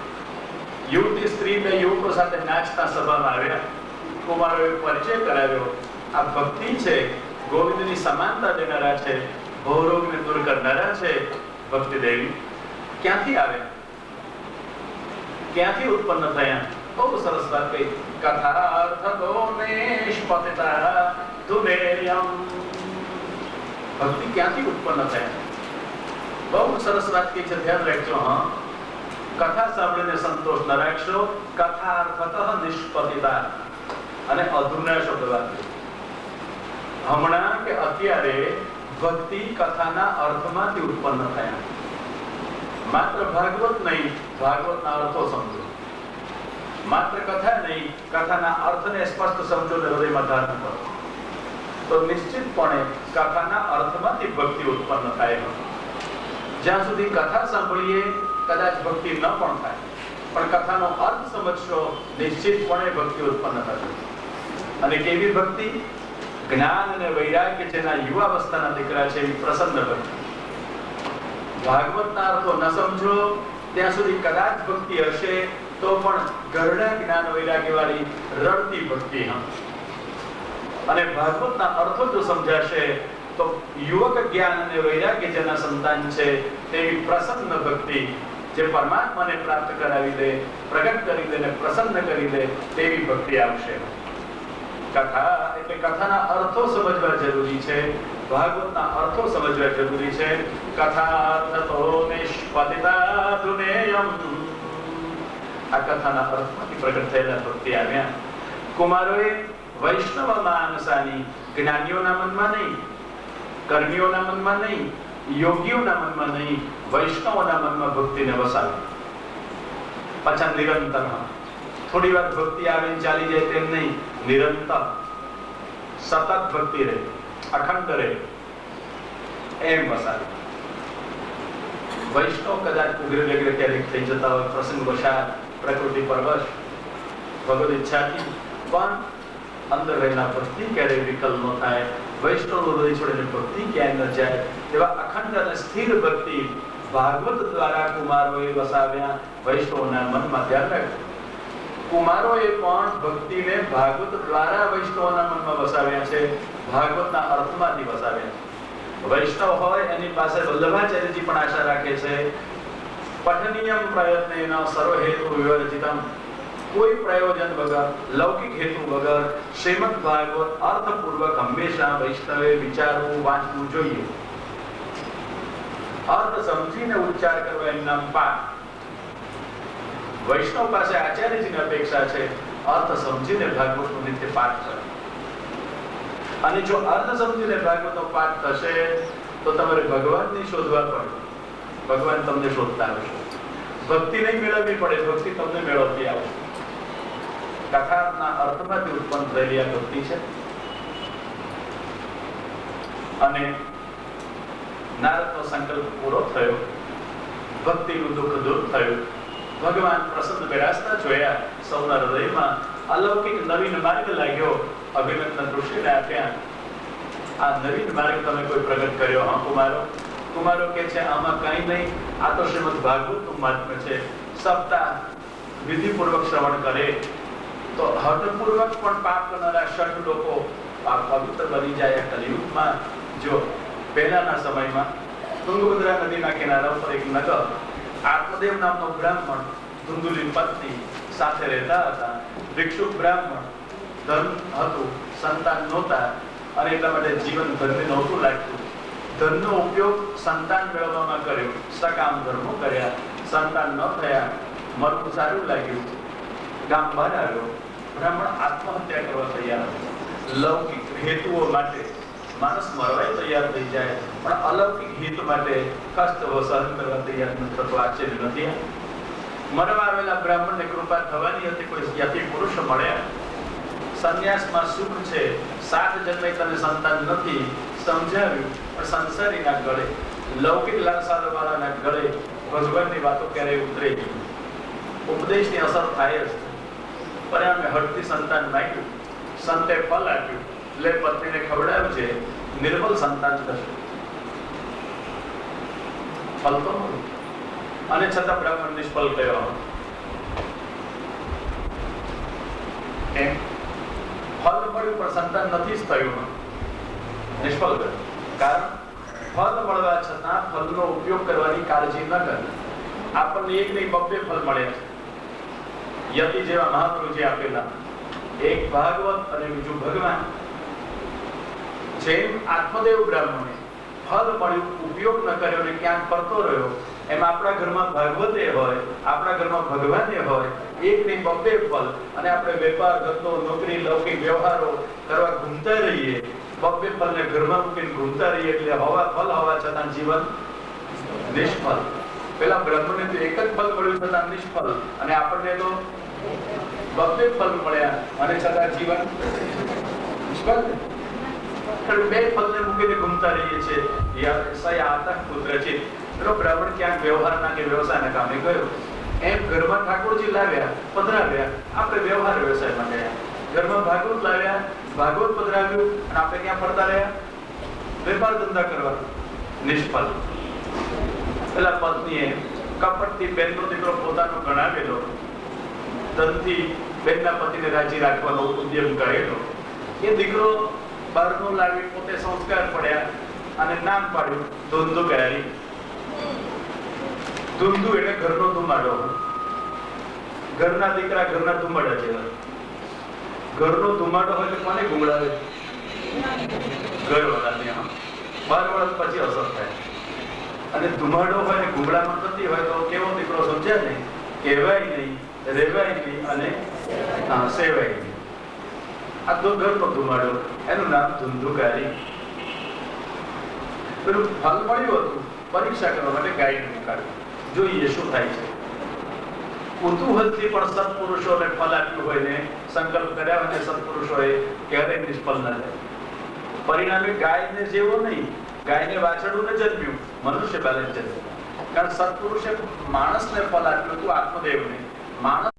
યુવતી સ્ત્રી બે યુવકો સાથે નાચતા સભામાં આવ્યા. કુમારોએ પરિચય કરાવ્યો. આ ભક્તિ છે, ગોવિંદની સમાનતા દેનારા છે, ભવરોગને દૂર કરનારા છે. ભક્તિ દેવી ક્યાંથી આવે, ક્યાંથી ઉત્પન્ન થયા? બહુ સરસ વાત કહી. કથાર્થતો નિષ્પતિતા ધુમેયમ. ભક્તિ ક્યાંથી ઉત્પન્ન થયા? બહુ સરસ વાત કહી છે, ધ્યાન રાખજો. કથા સાંભળીને સંતોષ ન રાખશો. કથાર્થતઃ નિષ્પતિતા. અને અધુના શબ્દ વાત. હમણાં કે અત્યારે ભક્તિ કથાના અર્થમાંથી ઉત્પન્ન થયા. માત્ર ભાગવત નહીં, ભાગવતના અર્થો સમજો. માત્ર કથા નહીં, કથાના અર્થને સ્પષ્ટ સમજો ને હૃદયમાં ધારણ કરો તો નિશ્ચિતપણે કથાના અર્થમાંથી ભક્તિ ઉત્પન્ન થાય. જ્યાં સુધી કથા સાંભળીએ કદાચ ભક્તિ ન પણ થાય, પણ કથાનો અર્થ સમજશો નિશ્ચિતપણે ભક્તિ ઉત્પન્ન થશે. અને કેવી ભક્તિ? જ્ઞાન અને વૈરાગ્ય જેના યુવાવસ્થાના દીકરા છે એવી પ્રસન્ન ભક્તિ. ભાગવતના અર્થો ન સમજો ત્યાં સુધી કદાચ ભક્તિ હશે તો પણ ગરડા જ્ઞાન વૈરાગ્ય વાળી રડતી ભક્તિ. અને ભાગવતના અર્થો જો સમજાશે તો યુવક જ્ઞાન અને વૈરાગ્ય જેના સંતાન છે તેવી પ્રસન્ન ભક્તિ, જે પરમાત્માને પ્રાપ્ત કરાવી દે, પ્રગટ કરી દે ને પ્રસન્ન કરી દે તેવી ભક્તિ આવશે. કથા એટલે કથાના અર્થો સમજવા જરૂરી છે, ભાગવતના અર્થો સમજવા જરૂરી છે. કથાર્થતો નિષ્પતિતા ધુમેયમ. આ કથાના અર્થમાંથી પ્રગટ થયેલા ભક્તિ આવ્યા. કુમારોએ વૈષ્ણવ માનસાની, જ્ઞાનીઓના મનમાં નહીં, કર્મીઓના મનમાં નહીં, યોગીઓના મનમાં નહીં, વૈષ્ણવોના મનમાં ભક્તિને વસાવી. પાછા નિરંતર, થોડી વાર ભક્તિ આવે ચાલી જાય તેમ નહીં, નિરંતર સતત ભક્તિ રહે, અખંડ રહે, એમ વસાવી. વૈષ્ણવ કદાચ ઉગ્ર વ્યગ્ર ક્યારેક થઈ જતા હોય, પ્રસંગ વશાત, પ્રકૃતિ પરવશ, ભગવદ ઈચ્છાથી, પણ અંદર રહેલા ભક્તિ ક્યારેય વિકલ ન થાય. વૈષ્ણવનું હૃદય છોડીને ભક્તિ ક્યાંય ન જાય. એવા અખંડ અને સ્થિર ભક્તિ ભાગવત દ્વારા કુમારોએ વસાવ્યા વૈષ્ણવના મનમાં. ધ્યાન રાખજો, કુમારોએ પણ ભક્તિને ભાગવત દ્વારા વૈષ્ણવના મનમાં વસાવ્યા છે, ભાગવતના અર્થમાંથી વસાવ્યા છે. વૈષ્ણવ હોય એની પાસે વલ્લભાચાર્યજી પણ આશા રાખે છે, પઠનીયમ પ્રયત્નેન સર્વહેતુ વિવર્જિતમ, કોઈ પ્રયોજન વગર, લૌકિક હેતુ વગર શ્રીમદ ભાગવત અર્થપૂર્વક હંમેશા વૈષ્ણવે વિચારવું, વાંચવું જોઈએ. અર્થ સમજીને ઉચ્ચાર કરવા એમ નામ પાઠ. વૈષ્ણવ પાસે આચાર્યજીની અપેક્ષા છે અર્થ સમજીને ભાગવતનો નિત્ય પાઠ કરે. અને જો અર્થ સમજીને ભાગવતનો પાઠ થશે તો તમારે ભગવાનને શોધવા પડે, ભગવાન તમને શોધતા આવશે. ભક્તિ નહીં મેળવવી પડે, ભક્તિ તમને મેળવતી આવશે. કથાના અર્થમાંથી ઉત્પન્ન થયેલી આ ભક્તિ છે. અને નારદનો સંકલ્પ પૂરો થયો, ભક્તિનું દુઃખ દૂર થયું, ભગવાન પ્રસન્ન બિરાજતા જોયા, સૌના હૃદયમાં અલૌકિક નવીન માર્ગ લાગ્યો. અભિનંદન ઋષિને આપ્યા, આ નવીન માર્ગ તમે કોઈ પ્રગટ કર્યો. હા કુમારો. કુમારો કે છે આમાં કઈ નહીં, આ તો શ્રીમદ ભાગવતનું મહાત્મ્ય છે. સપ્તાહ વિધિપૂર્વક શ્રવણ કરે તો હઠપૂર્વક પણ પાપ કરનારા ષટ લોકો પવિત્ર બની જાય. કલિયુગમાં જો પહેલાના સમયમાં તુંગભદ્રા નદીના કિનારા ઉપર એક નગર, આત્મદેવ નામનો બ્રાહ્મણ, ધુંધુલી પત્ની સાથે રહેતા હતા. ભિક્ષુક બ્રાહ્મણ, ધન હતું, સંતાન નહોતા, અને એટલા માટે જીવન ધન્ય નહોતું લાગતું. ધનનો ઉપયોગ સંતાન મેળવવામાં કર્યો, સકામ ધર્મો કર્યા, સંતાન ન થયા, મરવું સારું લાગ્યું, ગામ બહાર આવ્યો. બ્રાહ્મણ આત્મહત્યા કરવા તૈયાર હતો. લૌકિક હેતુઓ માટે માણસ મરવાય તૈયાર થઈ જાય, પણ અલૌકિક હિત માટે કષ્ટ સહન કરવા તૈયાર ન થતો. આશ્ચર્ય નથી? મરવા આવેલા બ્રાહ્મણને કૃપા થવાની હતી, કોઈ યતિ પુરુષ મળ્યા. સંન્યાસમાં સુખ છે, 7 જન્મે તને સંતાન નથી, સમજાવ્યું, પણ સંસારીના ગળે, લૌકિક લાલસાદ વાળાના ગળે ભગવાનની વાતો ક્યારેય ઉતરે નહીં. ઉપદેશની અસર થાય જ. પરિણામે હઠથી સંતાન માંગ્યું, સંતે ફલ આપ્યું, એટલે પત્નીને ખવડાવ્યું છે, નિર્મલ સંતાન થશે. ફલ તો મળ્યું, અને છતાં બ્રાહ્મણ નિષ્ફળ ગયો. કેમ? ફલ મળ્યું પણ સંતાન નથી જ થયું, નિષ્ફળ ગયું. કારણ ફલ મળવા છતાં ફલનો ઉપયોગ કરવાની કાળજી ન કરે. આપણને એક નહીં 2 ફલ મળ્યા છે. યતિ જેવા મહાપુરુષે આપેલા, એક ભાગવત અને બીજું ભગવાન. જેમ આત્મદેવ બ્રાહ્મણે ફલ મળ્યું, ઉપયોગ ન કર્યો ને ક્યાંક ફરતો રહ્યો, એમ આપણા ઘરમાં ભાગવતે હોય, આપણા ઘરમાં ભગવાને હોય, એક નહીં 2 ફલ, અને આપણે વેપાર, ધંધો, નોકરી, લૌકિક વ્યવહારો કરવા ઘૂમતા રહીએ. 2 ફલને ઘરમાં મૂકીને ઘૂમતા રહીએ, એટલે ફલ હોવા છતાં જીવન નિષ્ફળ. પેલા બ્રાહ્મણને તો એક જ ફલ મળ્યું છતાં નિષ્ફળ, અને આપણને તો 2 ફલ મળ્યા અને છતાં જીવન નિષ્ફળ. 2 ફલને મૂકીને ઘૂમતા રહીએ છીએ. પેલો બ્રાહ્મણ ક્યાંક વ્યવહારના કે વ્યવસાયના કામે ગયો, એમ ઘરમાં ઠાકોરજી લાવ્યા, પધરાવ્યા, આપણે વ્યવહાર વ્યવસાયમાં ગયા. ઘરમાં ભાગવત લાવ્યા, ભાગવત પધરાવ્યું, અને આપણે ક્યાં ફરતા રહ્યા? વેપાર ધંધા કરવા. નિષ્ફળ. પેલા પત્નીએ કપટથી બેનનો દીકરો પોતાનો ગણાવેલો, ધનથી બેનના પતિને રાજી રાખવાનો ઉદ્યમ કરેલો. એ દીકરો બહારનો લાવી પોતે સંસ્કાર પડ્યા અને નામ પાડ્યું ધુંધુકારી. ધુંધુ એટલે ઘરનો ધુમાડો. ઘરના દીકરા ઘરના ધુમાડા જેવા. ઘરનો ધુમાડો હોય તો કોને ગુંગળાવે? ઘરવાળાને. 12 વર્ષ પછી અસર થાય. અને ધુમાડો હોય ને ગુંગળામાં થતી હોય તો કેવો દીકરો સમજ્યા નહીં, કહેવાય નહીં, રહેવાય નહીં અને સેવાય નહીં. આ તો ઘરનો ધુમાડો, એનું નામ ધુંધુકારી. પેલું ફળ મળ્યું હતું, પરીક્ષા કરવા માટે ગાયને મુકાવ્યું, જોઈએ શું થાય છે. કુતૂહલથી પણ સત્પુરુષોને ફળ આપ્યું હોય ને સંકલ્પ કર્યા હોય ને સત્પુરુષોએ ક્યારેય નિષ્ફળ ન જાય. પરિણામે ગાયને જેવો નહીં, ગાયને વાછરડું ન જન્મ્યું, મનુષ્ય બાળક જન્મ્યું. કારણ સત્પુરુષે માણસને ફળ આપ્યું હતું, આત્મદેવને. માણસ